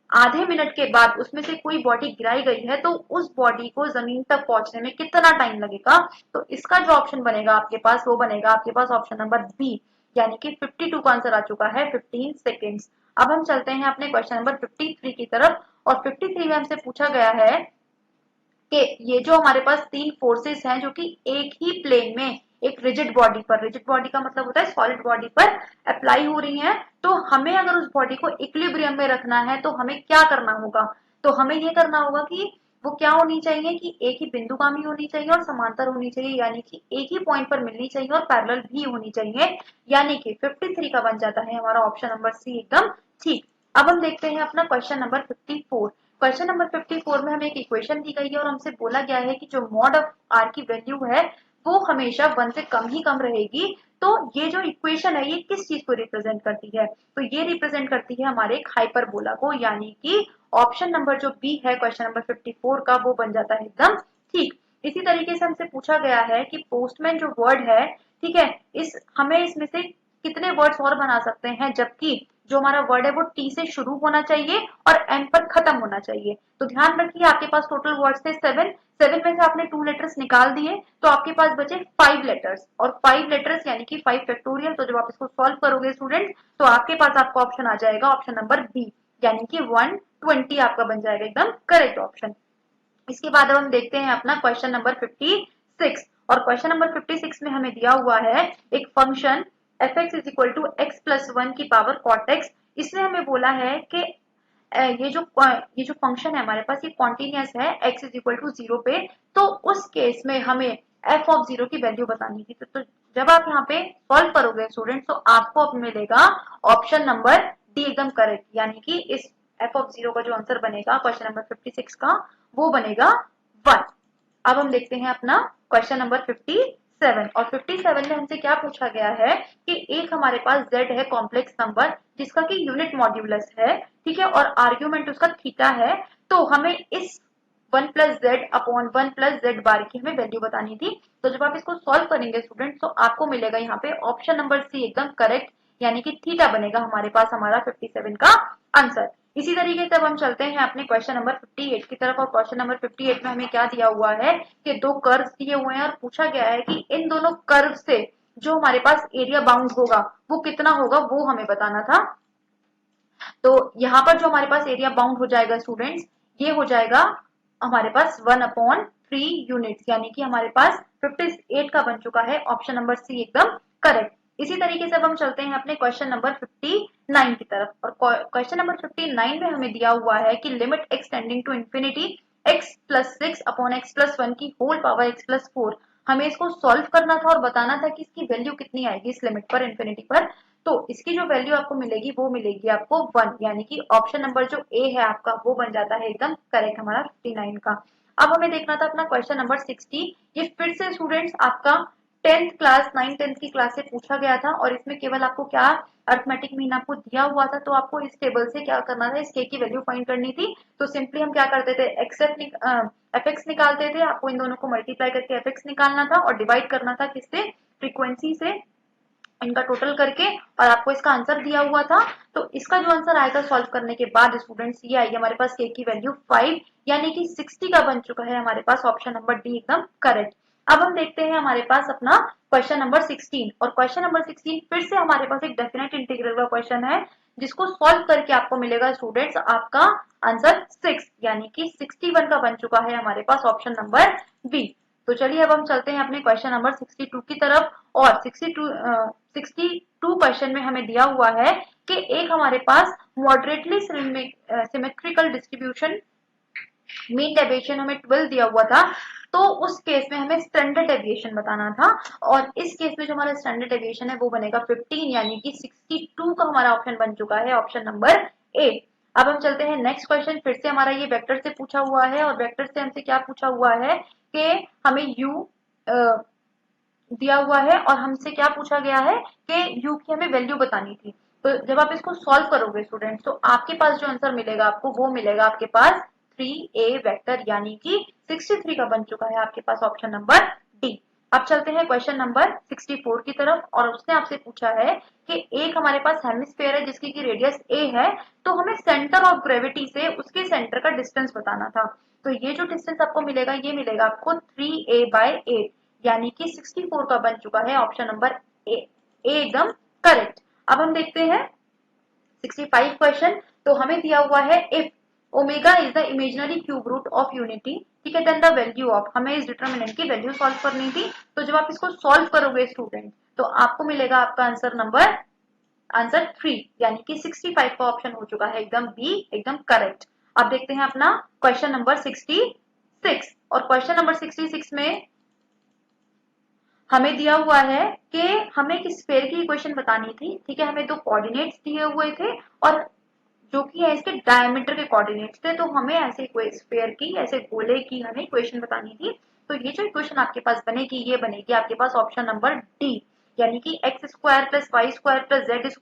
आधे मिनट के बाद उसमें से कोई बॉडी गिराई गई है तो उस बॉडी को जमीन तक पहुंचने में कितना टाइम लगेगा। तो इसका जो ऑप्शन बनेगा आपके पास वो बनेगा आपके पास ऑप्शन नंबर बी, यानी कि 52 का आंसर आ चुका है 15 सेकेंड्स। अब हम चलते हैं अपने क्वेश्चन नंबर 53 की तरफ और 53 में हमसे पूछा गया है कि ये जो हमारे पास तीन फोर्सेस हैं जो कि एक ही प्लेन में एक रिजिड बॉडी पर, रिजिड बॉडी का मतलब होता है सॉलिड बॉडी पर अप्लाई हो रही हैं, तो हमें अगर उस बॉडी को इक्विलिब्रियम में रखना है तो हमें क्या करना होगा। तो हमें ये करना होगा कि वो क्या होनी चाहिए कि एक ही बिंदुगामी होनी चाहिए और समांतर होनी चाहिए, यानी कि एक ही पॉइंट पर मिलनी चाहिए और पैरेलल भी होनी चाहिए, यानी कि 53 का बन जाता है हमारा ऑप्शन नंबर सी एकदम ठीक। अब हम देखते हैं अपना क्वेश्चन नंबर 54। क्वेश्चन नंबर 54 में हमें एक इक्वेशन दी गई है और हमसे बोला गया है कि जो मॉड ऑफ आर की वैल्यू है वो हमेशा 1 से कम ही कम रहेगी। तो ये जो इक्वेशन है ये किस चीज को रिप्रेजेंट करती है, तो ये रिप्रेजेंट करती है हमारे एक हाइपरबोला को, यानी कि ऑप्शन नंबर जो बी है क्वेश्चन नंबर 54 का वो बन जाता है एकदम ठीक। इसी तरीके से हमसे पूछा गया है कि पोस्टमैन जो वर्ड है, ठीक है, इस हमें इसमें से कितने वर्ड्स और बना सकते हैं, जबकि जो हमारा वर्ड है वो टी से शुरू होना चाहिए और एम पर खत्म होना चाहिए। तो ध्यान रखिए आपके पास टोटल वर्ड्स थे 7, 7 में से आपने 2 लेटर्स निकाल दिए तो आपके पास बचे 5 लेटर्स और 5 लेटर्स यानी कि 5 फैक्टोरियल। तो जब आप इसको सॉल्व करोगे स्टूडेंट तो आपके पास आपका ऑप्शन आ जाएगा ऑप्शन नंबर बी, यानी कि 120 आपका बन जाएगा एकदम करेक्ट ऑप्शन। इसके बाद अब हम देखते हैं अपना क्वेश्चन नंबर 56 और क्वेश्चन नंबर 56 में हमें दिया हुआ है एक function f(x) is equal to x plus 1 की पावर cot x। इसमें हमें बोला है कि ये जो फंक्शन है हमारे पास ये कॉन्टिन्यूअस है x इज इक्वल टू 0 पे, तो उस केस में हमें f ऑफ 0 की वैल्यू बतानी थी। तो जब आप यहाँ पे सॉल्व करोगे स्टूडेंट तो आपको मिलेगा ऑप्शन नंबर डी एकदम करेक्ट, यानी कि इस f ऑफ 0 का जो आंसर बनेगा क्वेश्चन नंबर 56 का वो बनेगा 1। अब हम देखते हैं अपना क्वेश्चन नंबर 57 और 57 में हमसे क्या पूछा गया है कि एक हमारे पास z है कॉम्प्लेक्स नंबर जिसका कि यूनिट मॉड्यूलस है, ठीक है, और आर्ग्यूमेंट उसका थीटा है। तो हमें इस 1 plus Z upon 1 plus Z bar की हमें वैल्यू बतानी थी। तो जब आप इसको सॉल्व करेंगे स्टूडेंट तो आपको मिलेगा यहाँ पे ऑप्शन नंबर सी एकदम करेक्ट, यानी कि थीटा बनेगा हमारे पास हमारा 57 का आंसर। इसी तरीके से अब हम चलते हैं अपने क्वेश्चन नंबर 58 की तरफ। और क्वेश्चन नंबर 58 में हमें क्या दिया हुआ है कि दो कर्व दिए हुए हैं और पूछा गया है कि इन दोनों कर्व से जो हमारे पास एरिया बाउंड होगा वो कितना होगा, वो हमें बताना था। तो यहाँ पर जो हमारे पास एरिया बाउंड हो जाएगा स्टूडेंट्स, ये हो जाएगा हमारे पास 1/3 यूनिट्स, यानी कि हमारे पास 58 का बन चुका है। ऑप्शन नंबर सी एकदम करेक्ट। इसी तरीके से अब हम चलते हैं अपने क्वेश्चन नंबर 59 की तरफ। और क्वेश्चन नंबर 59 में हमें दिया हुआ है कि limit x tending to infinity x+6/x+1 की होल पावर x+4। हमें इसको सॉल्व करना था और बताना था कि इसकी वैल्यू कितनी आएगी इस लिमिट पर, इन्फिनिटी पर। तो इसकी जो वैल्यू आपको मिलेगी वो मिलेगी आपको 1, यानी कि ऑप्शन नंबर जो ए है आपका वो बन जाता है एकदम करेक्ट हमारा 59 का। अब हमें देखना था अपना क्वेश्चन नंबर 60। ये फिर से स्टूडेंट्स आपका 10th क्लास 9 10th की क्लास से पूछा गया था और इसमें केवल आपको क्या अर्थमेटिक मीन आपको दिया हुआ था। तो आपको इस टेबल से क्या करना था, इस के की वैल्यू फाइंड करनी थी। तो सिंपली हम क्या करते थे, एफ एक्स निकालते थे। आपको इन दोनों को मल्टीप्लाई करके एफ एक्स निकालना था और डिवाइड करना था किससे, फ्रीक्वेंसी से, इनका टोटल करके। और आपको इसका आंसर दिया हुआ था। तो इसका जो आंसर आएगा सॉल्व करने के बाद स्टूडेंट्स, ये आएगी हमारे पास के की वैल्यू 5, यानी कि 60 का बन चुका है हमारे पास ऑप्शन नंबर डी एकदम करेक्ट। अब हम देखते हैं हमारे पास अपना क्वेश्चन नंबर 16। और क्वेश्चन नंबर 16 फिर से हमारे पास एक डेफिनेट इंटीग्रल का क्वेश्चन है, जिसको सॉल्व करके आपको मिलेगा स्टूडेंट्स आपका आंसर 6, यानी कि 61 का बन चुका है हमारे पास ऑप्शन नंबर बी। तो चलिए अब हम चलते हैं अपने क्वेश्चन नंबर 62 की तरफ। और 62 क्वेश्चन में हमें दिया हुआ है कि एक हमारे पास moderately symmetrical distribution mean deviation हमें 12 दिया हुआ था। तो उस केस में हमें स्टैंडर्ड डेविएशन बताना था। और इस केस में जो हमारा स्टैंडर्ड डेविएशन है वो बनेगा 15, यानी कि 62 का हमारा ऑप्शन बन चुका है ऑप्शन नंबर ए। अब हम चलते हैं नेक्स्ट क्वेश्चन। फिर से हमारा ये वेक्टर से पूछा हुआ है और वेक्टर से हमसे क्या पूछा हुआ है कि हमें यू दिया हुआ है और हमसे क्या पूछा गया है कि यू की हमें वैल्यू बतानी थी। तो जब आप इसको सॉल्व करोगे स्टूडेंट्स, तो आपके पास जो आंसर मिलेगा आपको वो मिलेगा आपके पास 3a वेक्टर, यानी कि 63 का बन चुका है आपके पास ऑप्शन नंबर डी। अब चलते हैं क्वेश्चन नंबर 64 की तरफ। और उसने आपसे पूछा है कि एक हमारे पास हेमिस्फीयर है जिसकी की रेडियस a है। तो हमें सेंटर ऑफ ग्रेविटी से उसके सेंटर का डिस्टेंस बताना था। तो ये जो डिस्टेंस आपको मिलेगा ये मिलेगा आपको 3a/8, यानी कि 64 का बन चुका है ऑप्शन नंबर ए एकदम करेक्ट। अब हम देखते हैं 65 क्वेश्चन। तो हमें दिया हुआ है if omega is the imaginary cube root of unity, ठीक है, देन द वैल्यू ऑफ, हमें इस डिटरमिनेंट की वैल्यू सॉल्व करनी थी। तो जब आप इसको सॉल्व करोगे स्टूडेंट, तो आपको मिलेगा आपका आंसर 3, यानी कि 65 का ऑप्शन हो चुका है एकदम बी एकदम करेक्ट। अब देखते हैं अपना क्वेश्चन नंबर 66। और क्वेश्चन नंबर 66 में हमें दिया हुआ है कि हमें एक स्फीयर की इक्वेशन बतानी थी, ठीक है। हमें दो कोऑर्डिनेट्स दिए हुए थे और जो कि है इसके डायमीटर के कोऑर्डिनेट्स थे। तो हमें ऐसे स्फीयर की, ऐसे गोले की हमें इक्वेशन बतानी थी। तो ये जो इक्वेशन आपके पास बनेगी ये बनेगी आपके पास ऑप्शन नंबर डी, यानी कि x² + y² + z² -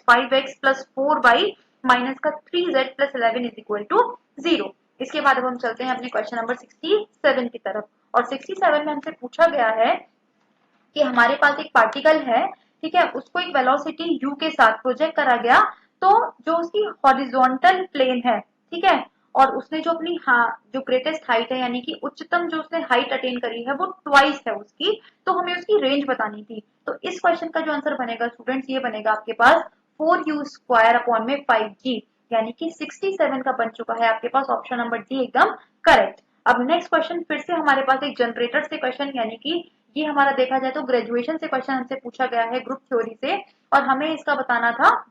5x + 4y minus का 3z + 11 = 0। इसके बाद अब हम चलते हैं अपने क्वेश्चन नंबर 67 की तरफ। और 67 में हमसे पूछा गया है कि हमारे पास एक पार्टिकल है, ठीक है, उसको एक वेलोसिटी u के साथ प्रोजेक्ट करा गया। तो जो उसकी हॉरिजॉन्टल प्लेन है, ठीक है, और उसने जो अपनी जो ग्रेटेस्ट हाइट है, यानी कि उच्चतम जो उसने हाइट अटेन करी है वो ट्वाइस है उसकी। तो हमें उसकी रेंज बतानी थी। तो इस क्वेश्चन का जो आंसर बनेगा स्टूडेंट्स ये बनेगा आपके पास 4u² / 5g, यानी कि 67 का बन चुका है आपके पास ऑप्शन नंबर डी एकदम करेक्ट। अब नेक्स्ट क्वेश्चन फिर से हमारे पास एक जनरेटर से क्वेश्चन, यानी कि ये हमारा देखा जाए तो ग्रेजुएशन से क्वेश्चन हमसे पूछा गया है ग्रुप थ्योरी से। और हमें इसका बताना था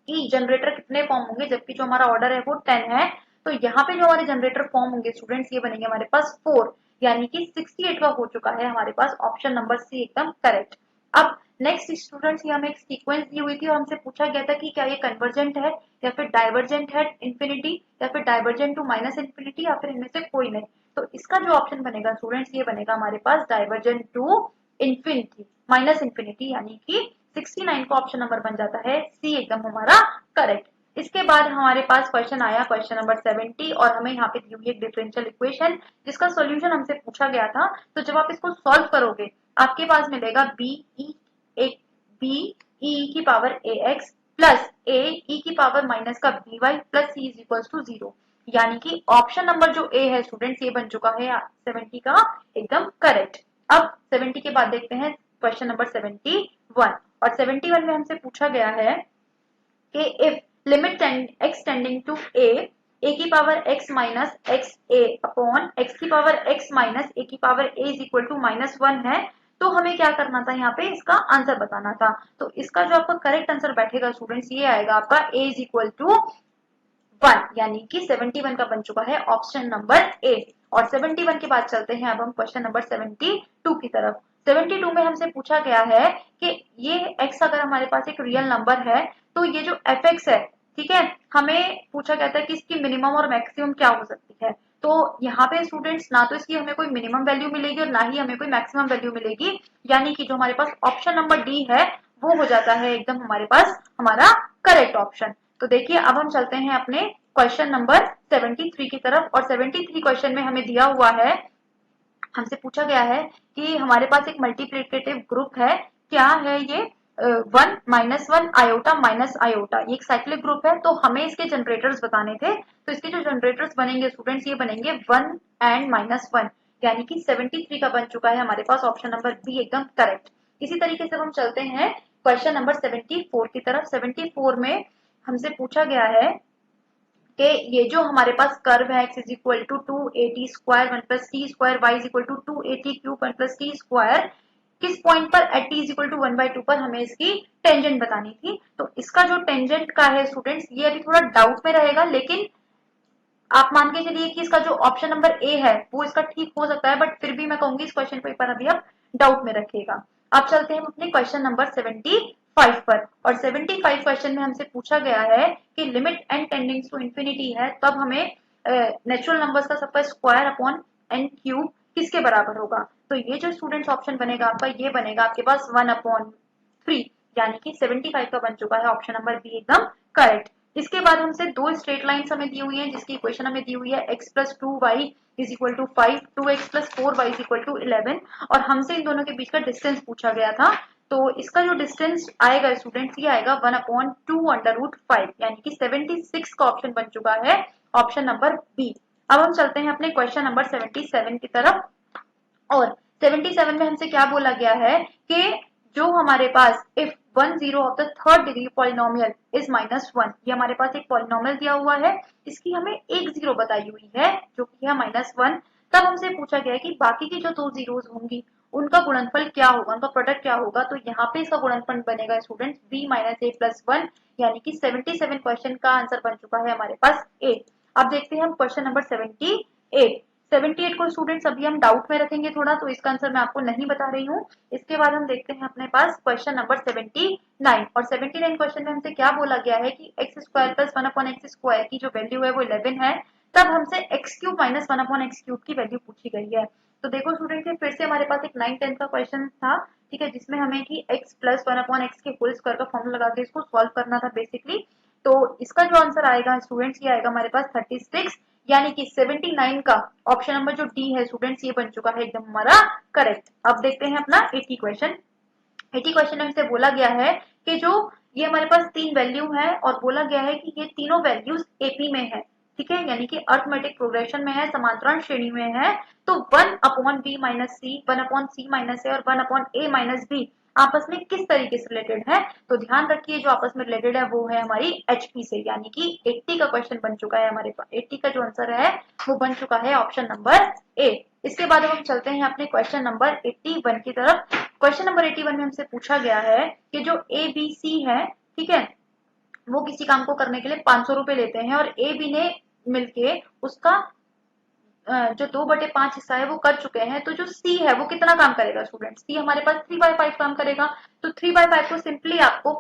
कि जनरेटर कितने फॉर्म होंगे, जबकि जो हमारा ऑर्डर है वो 10 है। तो यहाँ पे जो हमारे जनरेटर फॉर्म होंगे स्टूडेंट्स ये बनेंगे हमारे पास 4, यानी कि 68 का हो चुका है हमारे पास ऑप्शन नंबर सी एकदम करेक्ट। अब नेक्स्ट स्टूडेंट्स ये हमें एक सीक्वेंस दी हुई थी और हमसे पूछा गया था कि क्या ये कन्वर्जेंट है या फिर डाइवर्जेंट है इन्फिनिटी, या फिर डाइवर्जेंट टू माइनस इन्फिनिटी, या फिर इनमें से कोई नहीं। तो इसका जो ऑप्शन बनेगा स्टूडेंट्स ये बनेगा हमारे पास divergent to infinity minus infinity, यानी कि 69 का ऑप्शन नंबर बन जाता है सी एकदम हमारा करेक्ट। इसके बाद हमारे पास क्वेश्चन आया क्वेश्चन नंबर 70। और हमें यहाँ पे दी हुई एक डिफरेंशियल इक्वेशन जिसका सॉल्यूशन हमसे पूछा गया था। तो जब आप इसको सॉल्व करोगे आपके पास मिलेगा बी e की power ax plus a e की पावर माइनस का by plus c is equal to 0। यानी कि ऑप्शन नंबर जो ए है स्टूडेंट्स ये बन चुका है 70 का एकदम करेक्ट। अब 70 के बाद देखते हैं क्वेश्चन नंबर 71 और 71 में हमसे पूछा गया है कि if limit x tending to a की power x minus x a upon x की पावर x माइनस a की power a is equal to -1 है तो हमें क्या करना था, यहाँ पे इसका आंसर बताना था। तो इसका जो आपका करेक्ट आंसर बैठेगा स्टूडेंट्स ये आएगा आपका a इज इक्वल टू 1, यानी कि 71 का बन चुका है ऑप्शन नंबर ए। और 71 के बाद चलते हैं अब हम क्वेश्चन नंबर 72 की तरफ। 72 में हमसे पूछा गया है कि ये x अगर हमारे पास एक रियल नंबर है तो ये जो fx है, ठीक है, हमें पूछा गया था कि इसकी मिनिमम और मैक्सिमम क्या हो सकती है। तो यहाँ पे स्टूडेंट्स ना तो इसकी हमें कोई मिनिमम वैल्यू मिलेगी और ना ही हमें कोई मैक्सिमम वैल्यू मिलेगी, यानी कि जो हमारे पास ऑप्शन नंबर डी है वो हो जाता है एकदम हमारे पास हमारा करेक्ट ऑप्शन। तो देखिए अब हम चलते हैं अपने क्वेश्चन नंबर 73 की तरफ। और 73 क्वेश्चन में हमें दिया हुआ है, हमसे पूछा गया है कि हमारे पास एक मल्टीप्लिकेटिव ग्रुप है, क्या है ये 1 -1 आयोटा माइनस आयोटा, ये एक साइक्लिक ग्रुप है। तो हमें इसके जनरेटर्स बताने थे, तो इसके जो जनरेटर्स बनेंगे स्टूडेंट्स ये बनेंगे 1 एंड -1, यानी कि 73 का बन चुका है हमारे पास ऑप्शन नंबर बी एकदम करेक्ट। इसी तरीके से हम चलते हैं क्वेश्चन नंबर 74 की तरफ। 74 में हमसे पूछा गया है कि ये जो हमारे पास कर्व है x is equal to 2at square 1 plus t square y is equal to 2at cube 1 plus t square, किस पॉइंट पर at t is equal to 1/2 पर हमें इसकी टेंजेंट बतानी थी। तो इसका जो टेंजेंट का है स्टूडेंट्स ये अभी थोड़ा डाउट में रहेगा, लेकिन आप मान के चलिए कि इसका जो ऑप्शन नंबर ए है वो इसका ठीक हो सकता है, बट फिर भी मैं कहूंगी इस क्वेश्चन को एक बार अभी आप डाउट में रखिएगा। अब चलते हैं अपने क्वेश्चन नंबर 75 पर। और 75 क्वेश्चन में हमसे पूछा गया है कि limit n tending to infinity है, तब हमें नेचुरल नंबर्स का सबका स्क्वायर अपॉन एन क्यूब किसके बराबर होगा। तो ये जो स्टूडेंट्स ऑप्शन बनेगा आपका ये बनेगा आपके पास 1/3, यानी कि 75 का बन चुका है ऑप्शन नंबर बी एकदम करेक्ट। इसके बाद हमसे दो स्ट्रेट लाइन्स हमें दी हुई हैं जिसकी इक्वेशन हमें दी हुई है x plus 2y is equal to 5, 2x plus 4y is equal to 11, और हमसे इन दोनों के बीच का डिस्टेंस पूछा गया था। तो इसका जो डिस्टेंस आएगा स्टूडेंट्स ये आएगा 1/2√5, यानी कि 76 का ऑप्शन बन चुका है ऑप्शन नंबर बी। अब हम चलते हैं अपने क्वेश्चन नंबर 77 की तरफ। और 77 में हमसे क्या बोला गया है कि जो हमारे पास if 1 0 of the third degree polynomial is -1, ये हमारे पास एक पॉलिनोमियल दिया हुआ है, इसकी हमें एक जीरो बताई हुई है जो कि है -1। तब हमसे पूछा गया है कि बाकी की जो दो जीरोस होंगी उनका गुणनफल क्या होगा, उनका प्रोडक्ट क्या होगा। तो यहाँ पे इसका गुणनफल बनेगा स्टूडेंट्स b - a + 1, यानी कि 77 क्वेश्चन का आंसर बन चुका है हमारे पास ए। अब देखते हैं हम क्वेश्चन नंबर 78। 78 को स्टूडेंट्स अभी हम डाउट में रखेंगे थोड़ा, तो इसका आंसर मैं आपको नहीं बता रही हूँ। इसके बाद हम देखते हैं अपने पास क्वेश्चन नंबर 79। और 79 क्वेश्चन में हमसे क्या बोला गया है कि x square plus 1/x square की जो वैल्यू है वो 11 है, तब हमसे x cube minus 1/x cube की वैल्यू पूछी गई है। तो देखो स्टूडेंट ये फिर से हमारे पास एक 9-10 का क्वेश्चन था, ठीक है, जिसमें हमें कि x प्लस 1/x के होल स्क्वायर का फॉर्मूला लगा के इसको सॉल्व करना था बेसिकली। तो इसका जो आंसर आएगा स्टूडेंट्स ये आएगा हमारे पास 36, यानी कि 79 का ऑप्शन नंबर जो डी है स्टूडेंट्स ये बन चुका है एकदम हमारा करेक्ट। अब देखते हैं अपना 80 क्वेश्चन। 80 क्वेश्चन में हमसे बोला गया है कि जो ये हमारे पास तीन वैल्यू है और बोला गया है कि ये तीनों वैल्यूज एपी में है, ठीक है, यानी कि अर्थमेटिक प्रोग्रेशन में है, समांतरण श्रेणी में है। तो 1/b माइनस सी, 1/c माइनस ए और 1/a माइनस बी आपस में किस तरीके से रिलेटेड है। तो ध्यान रखिए जो आपस में रिलेटेड है वो है हमारी एचपी से, यानी कि 80 का क्वेश्चन बन चुका है हमारे पास। 80 का जो आंसर है वो बन चुका है ऑप्शन नंबर ए। इसके बाद हम चलते हैं अपने क्वेश्चन नंबर 81 की तरफ। क्वेश्चन नंबर 81 में हमसे पूछा गया है कि जो ए बी सी है, ठीक है, वो किसी काम को करने के लिए 500 रुपए लेते हैं और ए बी ने मिलके उसका जो 2/5 हिस्सा है वो कर चुके हैं। तो जो सी है वो कितना काम करेगा स्टूडेंट, सी हमारे पास 3/5 काम करेगा। तो 3/5 को सिंपली आपको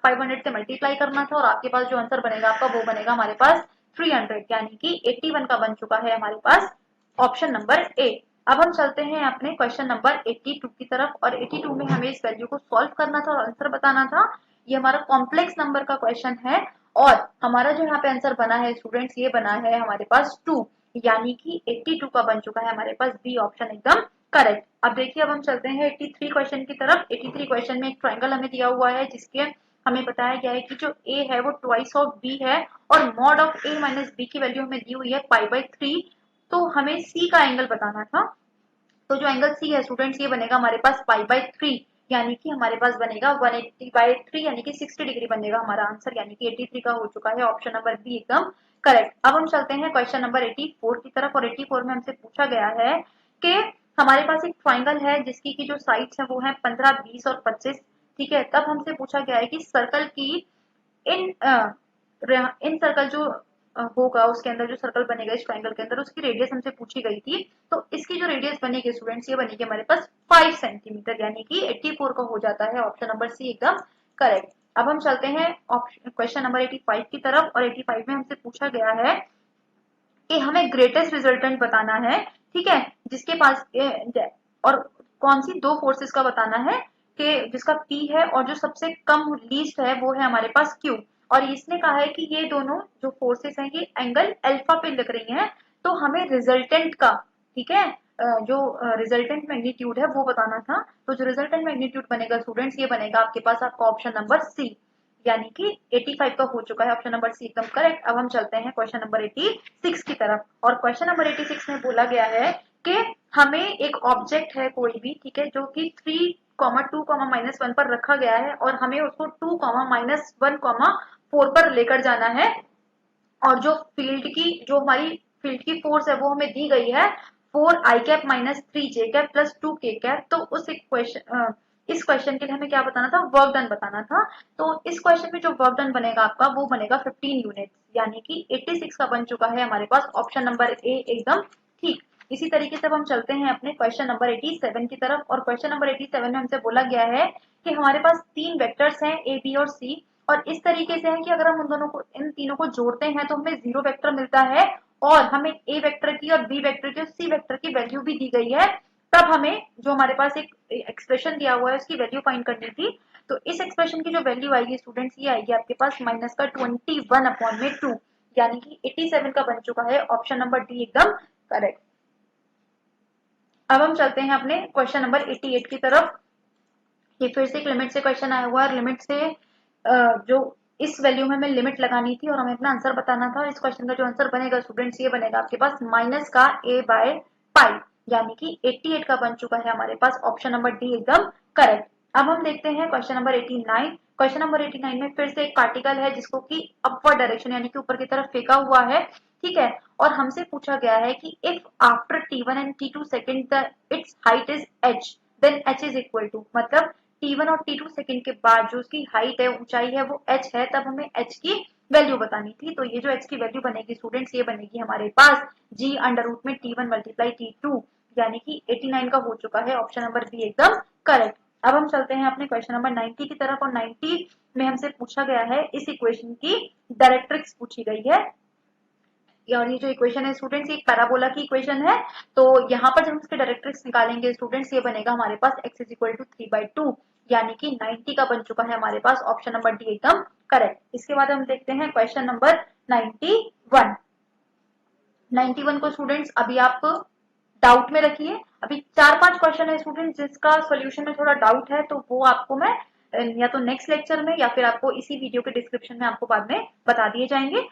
500 से मल्टीप्लाई करना था और आपके पास जो आंसर बनेगा आपका वो बनेगा हमारे पास 300, यानी कि 81 का बन चुका है हमारे पास ऑप्शन नंबर ए। अब हम चलते हैं अपने क्वेश्चन नंबर 82 की तरफ। और 82 में हमें इस वैल्यू को सॉल्व करना था और आंसर बताना था। ये हमारा कॉम्प्लेक्स नंबर का क्वेश्चन है और हमारा जो यहाँ पे आंसर बना है स्टूडेंट्स ये बना है हमारे पास 2, यानी कि 82 का बन चुका है हमारे पास बी ऑप्शन एकदम करेक्ट। अब देखिए, अब हम चलते हैं 83 क्वेश्चन की तरफ। 83 क्वेश्चन में एक ट्राइंगल हमें दिया हुआ है जिसके हमें बताया गया है कि जो a है वो ट्वाइस ऑफ b है और mod of a minus b की वैल्यू हमें दी हुई है π/3। तो हमें c का एंगल बताना था। तो जो एंगल सी है स्टूडेंट्स, ये बनेगा हमारे पास π/3, यानी कि हमारे पास बनेगा 180/3 यानी कि 60 डिग्री बनेगा हमारा आंसर, यानी कि 83 का हो चुका है ऑप्शन नंबर बी एकदम करेक्ट। अब हम चलते हैं क्वेश्चन नंबर 84 की तरफ। और 84 में हमसे पूछा गया है कि हमारे पास एक ट्राइंगल है जिसकी की जो साइड्स है वो है 15, 20 और 25। ठीक है, तब हमसे पूछा गया है कि सर्कल की इन इन सर्कल जो होगा उसके अंदर जो सर्कल बनेगा इस ट्राइंगल के अंदर उसकी रेडियस हमसे पूछी गई थी। तो इसकी जो रेडियस बनेगी स्टूडेंट्स, ये बनेगी हमारे पास 5 सेंटीमीटर, यानी कि 84 का हो जाता है ऑप्शन नंबर सी एकदम करेक्ट। अब हम चलते हैं क्वेश्चन नंबर 85 की तरफ। और 85 में हमसे पूछा गया है कि हमें ग्रेटेस्ट रिजल्टेंट बताना है। ठीक है, जिसके पास और कौन सी दो फोर्सेस का बताना है कि जिसका P है और जो सबसे कम लीस्ट है वो है हमारे पास Q। और इसने कहा है कि ये दोनों जो फोर्सेस हैं ये एंगल अल्फा पे लग रही हैं। तो हमें रिजल्टेंट का, ठीक है, जो रिजल्टेंट मैग्नीट्यूड है वो बताना था। तो जो रिजल्टेंट मैग्नीट्यूड बनेगा स्टूडेंट्स, ये बनेगा आपके पास आपका ऑप्शन नंबर सी, यानी कि 85 का हो चुका है ऑप्शन नंबर सी एकदम करेक्ट। अब हम चलते हैं क्वेश्चन नंबर 86 की तरफ। और क्वेश्चन नंबर 86 में बोला गया है कि हमें एक ऑब्जेक्ट है कोई भी, ठीक है, जो कि 3,2,-1 पर रखा गया है और हमें उसको 2,-1,4 पर लेकर जाना है। और जो फील्ड की जो हमारी फील्ड की फोर्स है वो हमें दी गई है 4i cap minus 3j cap plus 2k cap. तो उस इक्वेशन इस क्वेश्चन के लिए हमें क्या बताना था, वर्क डन बताना था। तो इस क्वेश्चन में जो वर्क डन बनेगा आपका वो बनेगा 15 यूनिट, यानी कि 86 का बन चुका है हमारे पास ऑप्शन नंबर ए एकदम ठीक। इसी तरीके से अब हम चलते हैं अपने क्वेश्चन नंबर 87 की तरफ। और क्वेश्चन नंबर 87 में हमसे बोला गया है कि हमारे पास तीन वेक्टर्स हैं ए बी और सी। और इस तरीके से है कि अगर हम उन दोनों को इन तीनों को जोड़ते हैं तो हमें जीरो वेक्टर मिलता है और हमें ए वेक्टर की और बी वेक्टर की और सी वेक्टर की वैल्यू भी दी गई है। तब हमें जो हमारे पास एक एक्सप्रेशन दिया हुआ है उसकी वैल्यू फाइंड करनी थी। तो इस एक्सप्रेशन की जो वैल्यू आएगी स्टूडेंट्स, ये आएगी आपके पास माइनस का 21/2, यानी कि 87 का बन चुका है ऑप्शन नंबर डी एकदम करेक्ट। अब हम चलते हैं अपने क्वेश्चन नंबर 88 की तरफ। ये फिर से एक लिमिट से क्वेश्चन आया हुआ है। लिमिट से जो इस वैल्यू में हमें लिमिट लगानी थी और हमें अपना आंसर बताना था। इस क्वेश्चन का जो आंसर बनेगा स्टूडेंट्स, ये बनेगा आपके पास माइनस का a/π, यानी कि 88 का बन चुका है हमारे पास ऑप्शन नंबर डी एकदम करेक्ट। अब हम देखते हैं क्वेश्चन नंबर 89। क्वेश्चन नंबर 89 में फिर से एक पार्टिकल है जिसको कि अपवर्ड डायरेक्शन यानी कि ऊपर की तरफ फेंका हुआ है। ठीक है, और हमसे पूछा गया है कि if after t1 and t2 second its height is h, then h is equal to, मतलब t1 और t2 सेकंड के बाद जो उसकी हाइट है, ऊंचाई है वो h है, तब हमें h की वैल्यू बतानी थी। तो ये जो h की वैल्यू बनेगी स्टूडेंट्स, ये बनेगी हमारे पास g अंडर रूट में t1 मल्टीप्लाई t2, यानी कि 89 का हो चुका है ऑप्शन नंबर बी एकदम करेक्ट। अब हम चलते हैं अपने क्वेश्चन नंबर 90 की तरफ। और 90 में हमसे पूछा गया है इस इक्वेशन की डायरेक्ट्रिक्स पूछी गई है। और ये जो इक्वेशन है स्टूडेंट्स, एक पैराबोला की इक्वेशन है। तो यहाँ पर जब हम इसके डायरेक्ट्रिक्स निकालेंगे स्टूडेंट्स, ये बनेगा हमारे पास x इज इक्वल टू 3/2, यानी कि 90 का बन चुका है हमारे पास ऑप्शन नंबर डी एकदम करेक्ट। इसके बाद हम देखते हैं क्वेश्चन नंबर 91। 91 को स्टूडेंट्स अभी आप डाउट में रखिए। अभी 4-5 क्वेश्चन है स्टूडेंट जिसका सॉल्यूशन में थोड़ा डाउट है, तो वो आपको मैं या तो नेक्स्ट लेक्चर में या फिर आपको इसी वीडियो के डिस्क्रिप्शन में आपको बाद में बता दिए जाएंगे।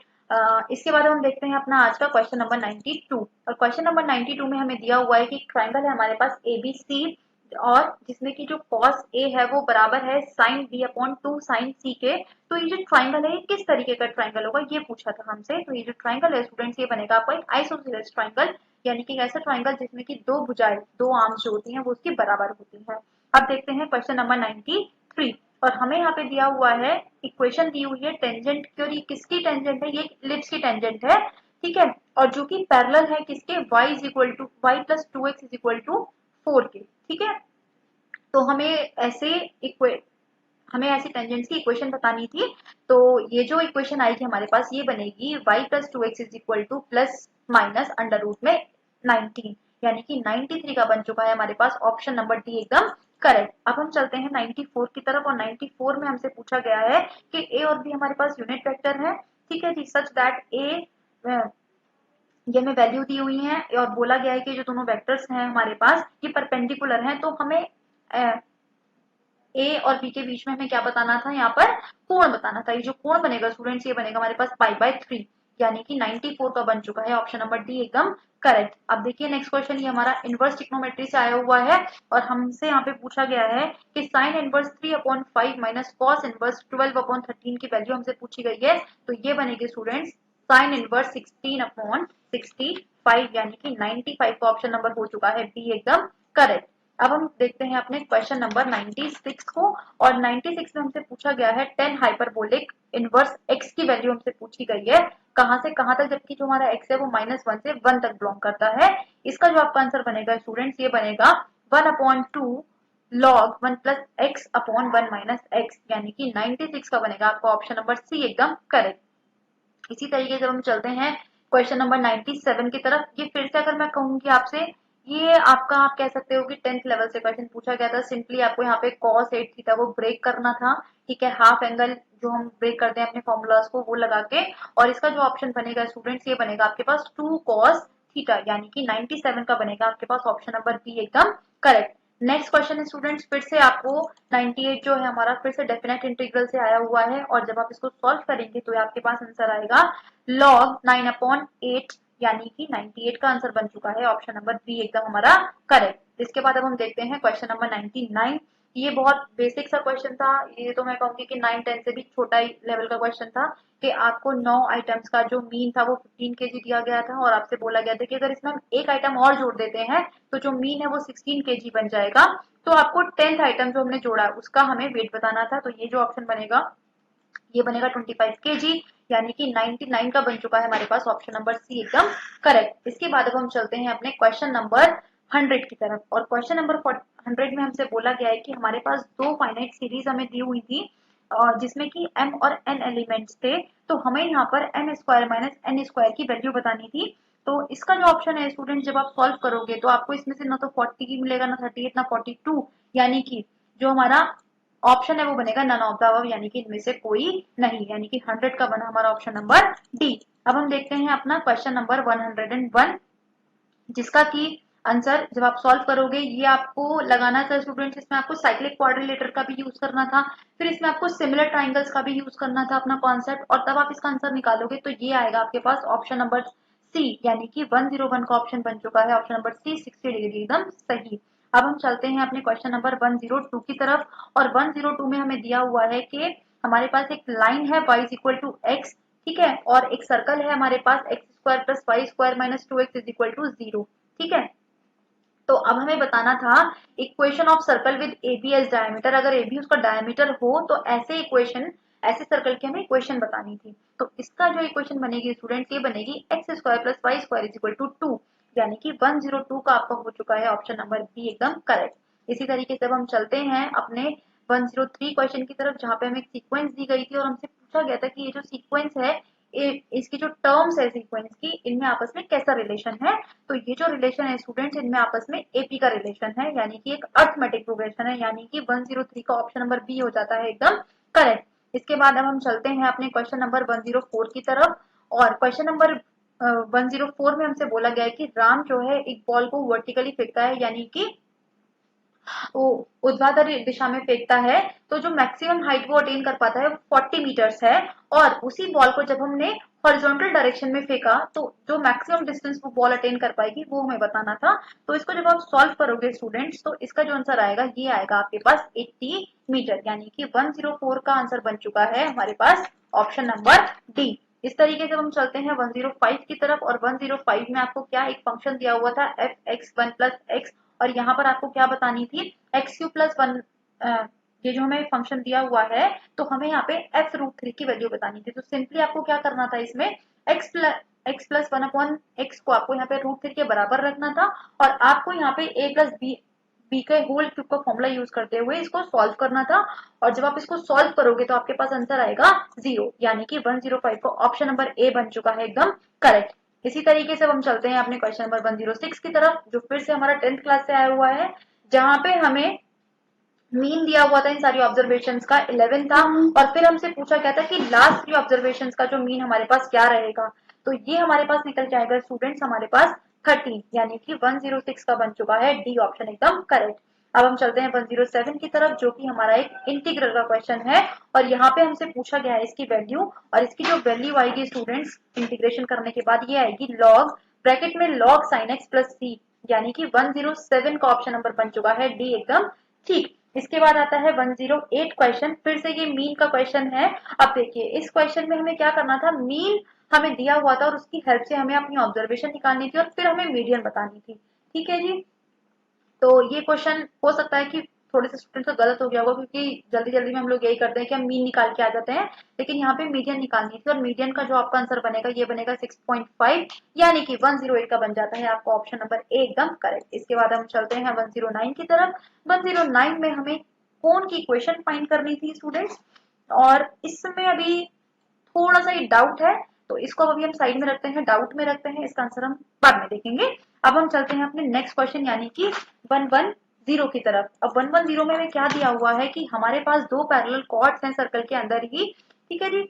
इसके बाद हम देखते हैं अपना आज का क्वेश्चन नंबर 92। और क्वेश्चन नंबर 92 में हमें दिया हुआ है कि ट्राइंगल है हमारे पास ABC और जिसमें की जो cos A है वो बराबर है sin B/2 sin C के। तो ये जो ट्राइंगल है ये किस तरीके का ट्राइंगल होगा, ये पूछा था हमसे। तो ये जो ट्राइंगल है स्टूडेंट्स, ये बनेगा आपका एक आइसोसेलेस ट्राइंगल, यानी कि ऐसा ट्राइंगल जिसमें की दो भुजाएं, दो आर्म्स जो होती हैं वो उसकी बराबर होती है। अब देखते हैं क्वेश्चन नंबर 93। और हमें यहाँ पे दिया हुआ है इक्वेशन दी हुई है टेंजेंट की, और ये किसकी टेंजेंट है, ये इलिप्स की टेंजेंट है। ठीक है, और जो कि पैरेलल है किसके, y is equal to y plus 2x is equal to 4 के। ठीक है, तो हमें ऐसी टेंजेंट्स की इक्वेशन बतानी थी। तो ये जो इक्वेशन आएगी हमारे पास, ये बनेगी y plus 2x is equal to plus minus under root में 19, यानी कि 93 का बन चुका है हमारे पास ऑप्शन नंबर डी एकदम करेक्ट। अब हम चलते हैं 94 की तरफ। और 94 में हमसे पूछा गया है कि a और b हमारे पास यूनिट वेक्टर है। ठीक है जी, सच दैट a ये हमें वैल्यू दी हुई है और बोला गया है कि जो दोनों वेक्टर्स हैं हमारे पास ये परपेंडिकुलर हैं, तो हमें ए और बी के बीच में हमें क्या बताना था, यहाँ पर कोण बताना था। ये जो कोण बनेगा स्टूडेंट्स ये बनेगा हमारे पास π/3 यानी कि 94 का बन चुका है। ऑप्शन नंबर डी एकदम करेक्ट। अब देखिए नेक्स्ट क्वेश्चन, ये हमारा इनवर्स ट्रिग्नोमेट्री से आया हुआ है और हमसे यहाँ पे पूछा गया है कि sine inverse 3/5 minus cos inverse 12/13 की वैल्यू हमसे पूछी गई है। तो ये बनेगी स्टूडेंट्स साइन इनवर्स 16/65 यानी कि 95 का ऑप्शन नंबर हो चुका है बी एकदम करेक्ट। अब हम देखते हैं अपने क्वेश्चन नंबर 96 को और 96 में हमसे पूछा गया है 10 हाइपरबोलिक इनवर्स x की वैल्यू हमसे पूछी गई है कहां से कहां तक, जबकि जो हमारा x है वो -1 से 1 तक बिलोंग करता है। इसका जो आपका आंसर बनेगा स्टूडेंट्स ये बनेगा 1/2 log 1 plus x upon 1 minus x यानी कि 96 का बनेगा आपका ऑप्शन नंबर सी एकदम करेक्ट। इसी तरीके से हम चलते हैं क्वेश्चन नंबर 97 की तरफ। ये फिर से अगर मैं कहूंगी आपसे, ये आपका आप कह सकते हो कि 10th लेवल से क्वेश्चन पूछा गया था। सिंपली आपको यहाँ पे cos 8 थीटा वो ब्रेक करना था, ठीक है, हाफ एंगल जो हम ब्रेक करते हैं अपने फॉर्मूलाज को वो लगा के। और इसका जो ऑप्शन बनेगा स्टूडेंट्स ये बनेगा आपके पास 2 cos थीटा यानी कि 97 का बनेगा आपके पास ऑप्शन नंबर बी एकदम करेक्ट। नेक्स्ट क्वेश्चन है स्टूडेंट्स फिर से आपको 98 जो है हमारा फिर से डेफिनेट इंटीग्रल से आया हुआ है और जब आप इसको सॉल्व करेंगे तो आपके पास आंसर आएगा log 9/8 यानी कि 98 का आंसर बन चुका है ऑप्शन नंबर बी एकदम हमारा करेक्ट। इसके बाद अब हम देखते हैं क्वेश्चन नंबर 99। ये बहुत बेसिक सा क्वेश्चन था, ये तो मैं कहूंगी कि 9-10 से भी छोटा ही लेवल का क्वेश्चन था कि आपको 9 आइटम्स का जो मीन था वो 15 केजी दिया गया था और आपसे बोला गया था कि अगर इसमें हम एक आइटम और जोड़ देते हैं तो जो मीन है वो 16 केजी बन जाएगा। तो आपको 10th आइटम जो हमने जोड़ा उसका हमें वेट बताना था। तो ये जो ऑप्शन बनेगा ये बनेगा 25 केजी यानी कि 99 का बन चुका है हमारे पास ऑप्शन नंबर सी एकदम करेक्ट। इसके बाद अब हम चलते हैं अपने क्वेश्चन नंबर 100 की तरफ और क्वेश्चन नंबर 100 में हमसे बोला गया है कि हमारे पास दो फाइनाइट सीरीज हमें दी हुई थी और जिसमें कि m और n एलिमेंट्स थे। तो हमें यहाँ पर n square minus n square की वैल्यू बतानी थी। तो इसका जो ऑप्शन है स्टूडेंट जब आप सॉल्व करोगे तो आपको इसमें से ना तो 40 मिलेगा ना 38 ना 42 यानी कि जो हमारा ऑप्शन है वो बनेगा नन ऑफ द अबव यानी कि इनमें से कोई नहीं यानी कि 100 का बना हमारा ऑप्शन नंबर डी। अब हम देखते हैं अपना क्वेश्चन नंबर 101 जिसका कि आंसर जब आप सॉल्व करोगे ये आपको लगाना था स्टूडेंट्स, इसमें आपको साइक्लिक क्वाड्रिलेटर का भी यूज करना था, फिर इसमें आपको सिमिलर ट्राइंगल्स का भी यूज करना था अपना कॉन्सेप्ट और तब आप इसका आंसर निकालोगे तो ये आएगा आपके पास ऑप्शन नंबर सी यानी कि 101 का ऑप्शन बन चुका है ऑप्शन नंबर सी 60 डिग्री एकदम सही। अब हम चलते हैं अपने क्वेश्चन नंबर 102 की तरफ और 102 में हमें दिया हुआ है कि हमारे पास एक लाइन है y is equal to X, ठीक है, और एक सर्कल है हमारे पास X square plus Y square minus 2x is equal to 0, ठीक है। तो अब हमें बताना था equation of circle with AB as diameter, अगर AB उसका डायमीटर हो तो ऐसे इक्वेशन ऐसे सर्कल की हमें इक्वेशन बतानी थी। तो इसका जो इक्वेशन बनेगी स्टूडेंट ये बनेगी x square plus Y square is equal to 2 यानी कि 102 का आपका हो चुका है ऑप्शन नंबर बी एकदम करेक्ट। इसी तरीके से अब हम चलते हैं अपने 103 क्वेश्चन की तरफ जहाँ पे हमें सीक्वेंस दी गई थी और हमसे पूछा गया था कि ये जो सीक्वेंस है इसकी जो टर्म्स है सीक्वेंस की इनमें आपस में कैसा रिलेशन है। तो ये जो रिलेशन है स्टूडेंट्स इनमें आपस में एपी का रिलेशन है यानी कि एक अर्थमेटिक प्रोग्रेशन है यानी कि 103 का ऑप्शन नंबर बी हो जाता है एकदम करेक्ट। इसके बाद अब हम चलते हैं अपने क्वेश्चन नंबर 104 की तरफ और क्वेश्चन नंबर 104 में हमसे बोला गया है कि राम जो है एक बॉल को वर्टिकली फेंकता है यानी कि वो ऊर्ध्वाधर दिशा में फेंकता है तो जो मैक्सिमम हाइट वो अटेन कर पाता है वो 40 मीटर्स है और उसी बॉल को जब हमने हॉरिजॉन्टल डायरेक्शन में फेंका तो जो मैक्सिमम डिस्टेंस वो बॉल अटेन कर पाएगी वो हमें बताना था। तो इसको जब आप सॉल्व करोगे स्टूडेंट्स तो इसका जो आंसर आएगा ये आएगा आपके पास 80 मीटर यानी कि 104 का आंसर बन चुका है हमारे पास ऑप्शन नंबर डी। इस तरीके से हम चलते हैं 105 की तरफ और 105 में आपको क्या एक फंक्शन दिया हुआ था f(x1 + x) और यहाँ पर आपको क्या बतानी थी x3+1 ये जो हमें फंक्शन दिया हुआ है तो हमें यहाँ पे f√3 की वैल्यू बतानी थी। तो सिंपली आपको क्या करना था इसमें x+1/x को आपको यहाँ पे √3 के बराबर रखना था और आपको यहाँ पे a+b के होल क्यूब का फॉर्मूला यूज करते हुए इसको सॉल्व करना था और जब आप इसको सॉल्व करोगे तो आपके पास आंसर आएगा 0 यानी कि 105 को ऑप्शन नंबर ए बन चुका है एकदम करेक्ट। इसी तरीके से हम चलते हैं अपने क्वेश्चन नंबर 106 की तरफ जो फिर से हमारा 10th क्लास से आया हुआ है जहां पे हमें मीन दिया हुआ था इन सारी ऑब्जर्वेशंस का 11 था और फिर हमसे पूछा गया था कि लास्ट 3 ऑब्जर्वेशंस का जो मीन हमारे पास क्या रहेगा। तो ये हमारे पास निकल जाएगा स्टूडेंट्स हमारे पास 13 यानी कि 106 का बन चुका है डी ऑप्शन एकदम करेक्ट। अब हम चलते हैं 107 की तरफ जो कि हमारा एक इंटीग्रल का क्वेश्चन है और यहाँ पे हमसे पूछा गया है इसकी वैल्यू और इसकी जो वैल्यू आएगी स्टूडेंट्स इंटीग्रेशन करने के बाद ये आएगी लॉग ब्रैकेट में log sin x प्लस सी यानी कि 107 का ऑप्शन नंबर बन चुका है डी एकदम ठीक। इसके बाद आता है 108 क्वेश्चन, फिर से ये मीन का क्वेश्चन है। अब देखिए इस क्वेश्चन में हमें क्या करना था, मीन हमें दिया हुआ था और उसकी हेल्प से हमें अपनी ऑब्जर्वेशन निकालनी थी और फिर हमें मीडियन बतानी थी। ठीक है जी, तो ये क्वेश्चन हो सकता है कि थोड़े से स्टूडेंट का गलत हो गया होगा क्योंकि जल्दी जल्दी में हम लोग यही करते हैं कि हम मीन निकाल के आ जाते हैं, लेकिन यहाँ पे मीडियन निकालनी थी और मीडियन का जो आपका आंसर बनेगा ये बनेगा 6.5 यानी कि 108 का बन जाता है आपका ऑप्शन नंबर ए एकदम करेक्ट। इसके बाद हम चलते हैं 109 की तरफ। 109 में हमें कोण की इक्वेशन फाइंड करनी थी स्टूडेंट्स और इसमें अभी थोड़ा सा ये डाउट है तो इसको अभी हम साइड में रखते हैं, डाउट में रखते हैं, इसका आंसर हम बाद में देखेंगे। अब हम चलते हैं अपने नेक्स्ट क्वेश्चन यानी कि 110 की तरफ। अब 110 में हमें क्या दिया हुआ है कि हमारे पास दो पैरेलल कॉर्ड्स हैं सर्कल के अंदर ही। ठीक है जी,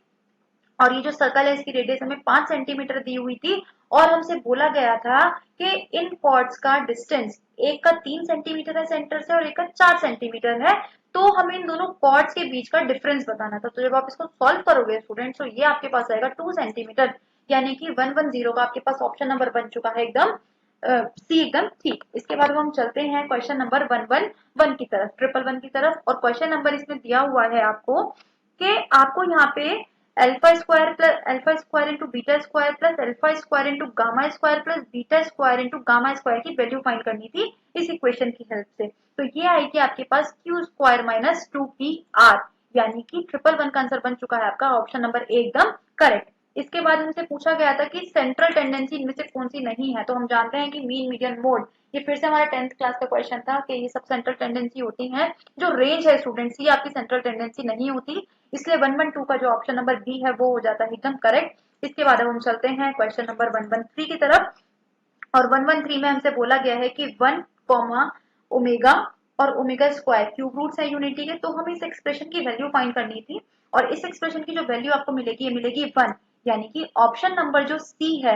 और ये जो सर्कल है इसकी रेडियस हमें 5 सेंटीमीटर दी हुई थी और हमसे बोला गया था कि इन कॉर्ड्स का डिस्टेंस एक का 3 सेंटीमीटर है सेंटर से और एक का 4 सेंटीमीटर है, तो हमें इन दोनों कॉर्ड्स के बीच का डिफरेंस बताना था। तो जब आप इसको सॉल्व करोगे स्टूडेंट्स तो ये आपके पास आएगा 2 सेंटीमीटर यानी कि 110 का आपके पास ऑप्शन नंबर बन चुका है एकदम सी एकदम ठीक। इसके बाद हम चलते हैं क्वेश्चन नंबर 111 की तरफ, 111 की तरफ और क्वेश्चन नंबर इसमें दिया हुआ है आपको कि आपको यहाँ पे alpha square into beta square plus alpha square into gamma square plus beta square into gamma square की वैल्यू फाइंड करनी थी इस इक्वेशन की हेल्प से। तो ये आएगी आपके पास क्यू स्क्वायर माइनस 2pr यानी कि 111 का आंसर बन चुका है आपका ऑप्शन नंबर ए एकदम करेक्ट। इसके बाद हमसे पूछा गया था कि सेंट्रल टेंडेंसी इनमें से कौन सी नहीं है, तो हम जानते हैं कि मीन मीडियन मोड, ये फिर से हमारा 10th क्लास का क्वेश्चन था कि ये सब सेंट्रल टेंडेंसी होती हैं। जो रेंज है स्टूडेंट्स ये आपकी सेंट्रल टेंडेंसी नहीं होती, इसलिए 112 का जो ऑप्शन नंबर बी है वो हो जाता है एकदम करेक्ट। इसके बाद अब हम चलते हैं क्वेश्चन नंबर 113 की तरफ और 113 में हमसे बोला गया है कि 1 ओमेगा और ओमेगा स्क्वायर क्यूब रूट्स है यूनिटी के, तो हमें इस एक्सप्रेशन की वैल्यू फाइंड करनी थी और इस एक्सप्रेशन की जो वैल्यू आपको मिलेगी ये मिलेगी 1 यानी कि ऑप्शन नंबर जो सी है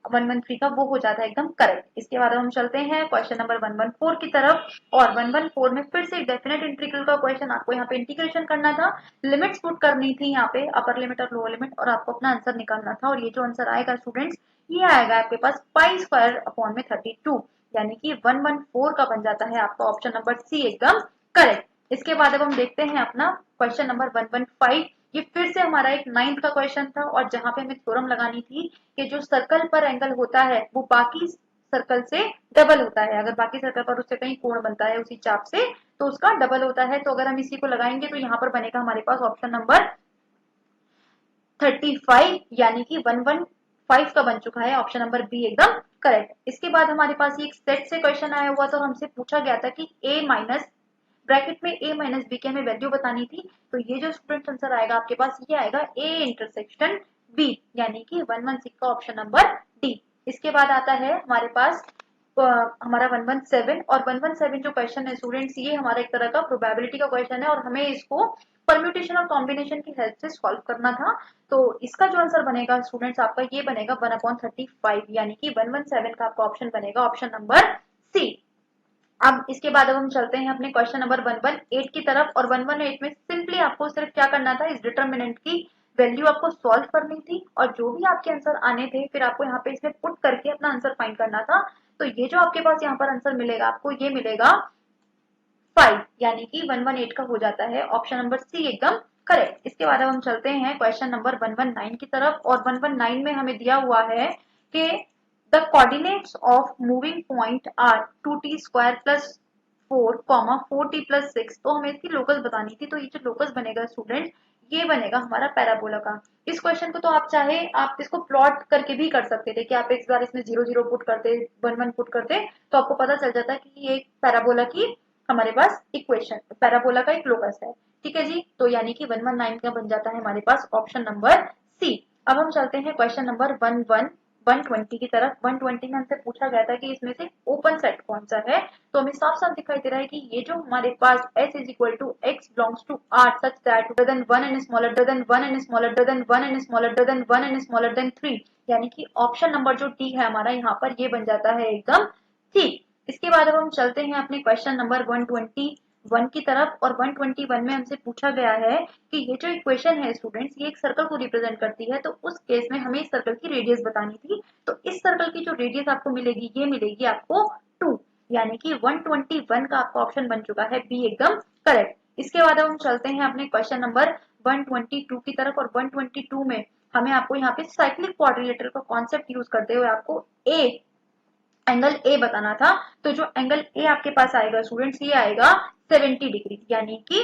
113 का वो हो जाता है एकदम करेक्ट। इसके बाद हम चलते हैं क्वेश्चन नंबर 114 की तरफ और 114 में फिर से डेफिनेट इंटीग्रल का क्वेश्चन, आपको यहाँ पे इंटीग्रेशन करना था, लिमिट्स पुट करनी थी यहाँ पे अपर लिमिट और लोअर लिमिट और आपको अपना आंसर निकालना था और ये जो आंसर आएगा स्टूडेंट्स ये आएगा आपके पास पाई स्क्वायर अपॉन में 32 यानी कि 114 का बन जाता है आपका ऑप्शन नंबर सी एकदम करेक्ट। इसके बाद अब हम देखते हैं अपना क्वेश्चन नंबर 115, ये फिर से हमारा एक 9th का क्वेश्चन था और जहां पे हमें थ्योरम लगानी थी कि जो सर्कल पर एंगल होता है वो बाकी सर्कल से डबल होता है, अगर बाकी सर्कल पर उससे कहीं कोण बनता है उसी चाप से तो उसका डबल होता है। तो अगर हम इसी को लगाएंगे तो यहाँ पर बनेगा हमारे पास ऑप्शन नंबर 35 यानी कि 115 का बन चुका है ऑप्शन नंबर बी एकदम करेक्ट। इसके बाद हमारे पास एक सेट से क्वेश्चन आया हुआ था और हमसे पूछा गया था कि a माइनस ब्रैकेट में a माइनस बी की हमें वैल्यू बतानी थी। तो ये जो स्टूडेंट आंसर आएगा आपके पास ये आएगा a इंटरसेक्शन b यानी कि 116 का ऑप्शन नंबर डी। इसके बाद आता है हमारे पास हमारा 117 और 117 जो क्वेश्चन है स्टूडेंट्स ये हमारा एक तरह का प्रोबेबिलिटी का क्वेश्चन है और हमें इसको परम्यूटेशन और कॉम्बिनेशन की हेल्प से सॉल्व करना था। तो इसका जो आंसर बनेगा स्टूडेंट्स आपका ये बनेगा 1/35 यानी कि 117 का आपका ऑप्शन बनेगा ऑप्शन नंबर सी। अब इसके बाद अब हम चलते हैं अपने क्वेश्चन नंबर 118 की तरफ और 118 में सिंपली आपको सिर्फ क्या करना था, इस डिटर्मिनेंट की वैल्यू आपको सॉल्व करनी थी और जो भी आपके आंसर आने थे फिर आपको यहाँ पे इसमें पुट करके अपना आंसर फाइंड करना था। तो ये जो आपके पास यहाँ पर आंसर मिलेगा आपको ये मिलेगा 5 यानी कि 118 का हो जाता है ऑप्शन नंबर सी एकदम करेक्ट। इसके बाद अब हम चलते हैं क्वेश्चन नंबर 119 की तरफ और 119 में हमें दिया हुआ है कि the coordinates of moving point are 2t square plus 4 4t plus 6, तो हमें इसकी लोकस बतानी थी। तो ये जो लोकस बनेगा स्टूडेंट ये बनेगा हमारा पैराबोला का। इस क्वेश्चन को तो आप चाहे आप इसको प्लॉट करके भी कर सकते थे कि आप एक बार इसमें 0 0 पुट करते 1 1 पुट करते तो आपको पता चल जाता है कि ये एक पैराबोला की हमारे पास इक्वेशन पैराबोला का एक लोकस है। ठीक है जी, तो यानी कि 119 का बन जाता है हमारे पास ऑप्शन नंबर सी। अब हम चलते हैं क्वेश्चन नंबर 111 120 की तरफ। 120 में हमसे पूछा गया था कि इसमें से ओपन सेट कौन सा है, तो हमें साफ साफ दिखाई दे रहा है कि ये जो हमारे पास s is equal to x belongs to r such that greater than 1 and smaller than 1 and smaller than 1 and smaller than 1 and smaller than 3, यानी कि ऑप्शन नंबर जो डी है हमारा यहाँ पर ये बन जाता है एकदम ठीक। इसके बाद अब हम चलते हैं अपने क्वेश्चन नंबर 121 की तरफ, और 121 में हमसे पूछा गया है कि ये जो इक्वेशन है स्टूडेंट्स ये एक सर्कल को रिप्रेजेंट करती है, तो उस केस में हमें इस सर्कल की रेडियस बतानी थी। तो इस सर्कल की जो रेडियस आपको मिलेगी ये मिलेगी आपको 2, यानी कि 121 का आपका ऑप्शन बन चुका है बी एकदम करेक्ट। इसके बाद हम चलते हैं अपने क्वेश्चन नंबर 122 की तरफ, और 122 में हमें आपको यहाँ पे साइक्लिक क्वाड्रिलेटरल का कॉन्सेप्ट यूज करते हुए आपको एंगल ए बताना था। तो जो एंगल ए आपके पास आएगा स्टूडेंट्स ये आएगा 70 डिग्री, यानी कि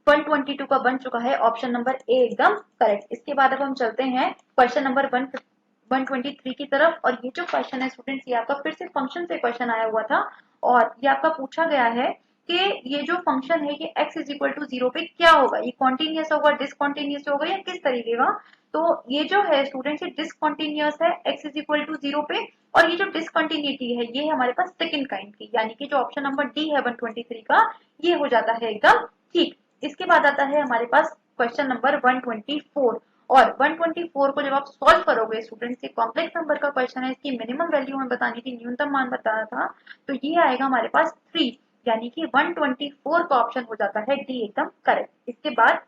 122 का बन चुका है ऑप्शन नंबर ए एकदम करेक्ट। इसके बाद अब हम चलते हैं क्वेश्चन नंबर 123 की तरफ, और ये जो क्वेश्चन है स्टूडेंट्स ये आपका फिर से फंक्शन से क्वेश्चन आया हुआ था, और ये आपका पूछा गया है कि ये जो फंक्शन है ये x इज इक्वल टू 0 पे क्या होगा, ये कॉन्टिन्यूस होगा, डिसकॉन्टिन्यूस होगा या किस तरीके का। तो ये जो है स्टूडेंट्स ये डिसकॉन्टिन्यूस है x इज इक्वल टू 0 पे, और ये जो डिसकंटिन्यूटी है ये हमारे पास सेकंड काइंड की, यानी कि जो ऑप्शन नंबर डी है 123 का ये हो जाता है एकदम ठीक। इसके बाद आता है हमारे पास क्वेश्चन नंबर 124, और 124 को जब आप सॉल्व करोगे स्टूडेंट्स ये कॉम्प्लेक्स नंबर का क्वेश्चन है, इसकी मिनिमम वैल्यू हमें बतानी थी, न्यूनतम मान बताना था, तो ये आएगा हमारे पास 3, यानी कि 124 का ऑप्शन हो जाता है डी एकदम करेक्ट। इसके बाद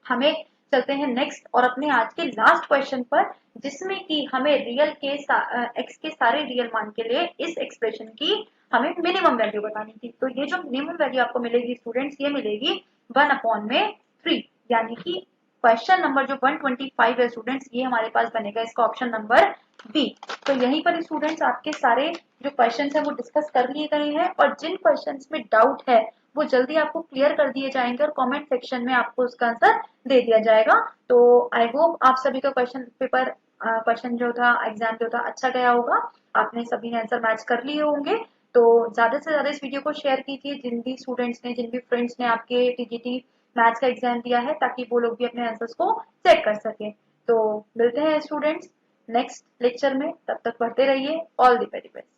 हमें चलते हैं नेक्स्ट और अपने आज के लास्ट क्वेश्चन पर, जिसमें कि हमें रियल के एक्स के सारे रियल मान के लिए इस एक्सप्रेशन की हमें मिनिमम वैल्यू बतानी थी। तो ये जो मिनिमम वैल्यू आपको मिलेगी स्टूडेंट्स ये मिलेगी 1/3, यानी कि क्वेश्चन नंबर जो 125 है स्टूडेंट्स ये हमारे पास बनेगा इसका ऑप्शन नंबर बी। तो यहीं पर स्टूडेंट्स आपके सारे जो क्वेश्चन है वो डिस्कस कर लिए गए हैं, और जिन क्वेश्चन में डाउट है वो जल्दी आपको क्लियर कर दिए जाएंगे और कमेंट सेक्शन में आपको उसका आंसर दे दिया जाएगा। तो आई होप आप सभी का क्वेश्चन जो था एग्जाम जो था अच्छा गया होगा, आपने सभी ने आंसर मैच कर लिए होंगे। तो ज्यादा से ज्यादा इस वीडियो को शेयर कीजिए जिन भी स्टूडेंट्स ने, जिन भी फ्रेंड्स ने आपके टीजीटी मैथ्स का एग्जाम दिया है, ताकि वो लोग भी अपने आंसर्स को चेक कर सके। तो मिलते हैं स्टूडेंट्स नेक्स्ट लेक्चर में, तब तक पढ़ते रहिए। All the very best.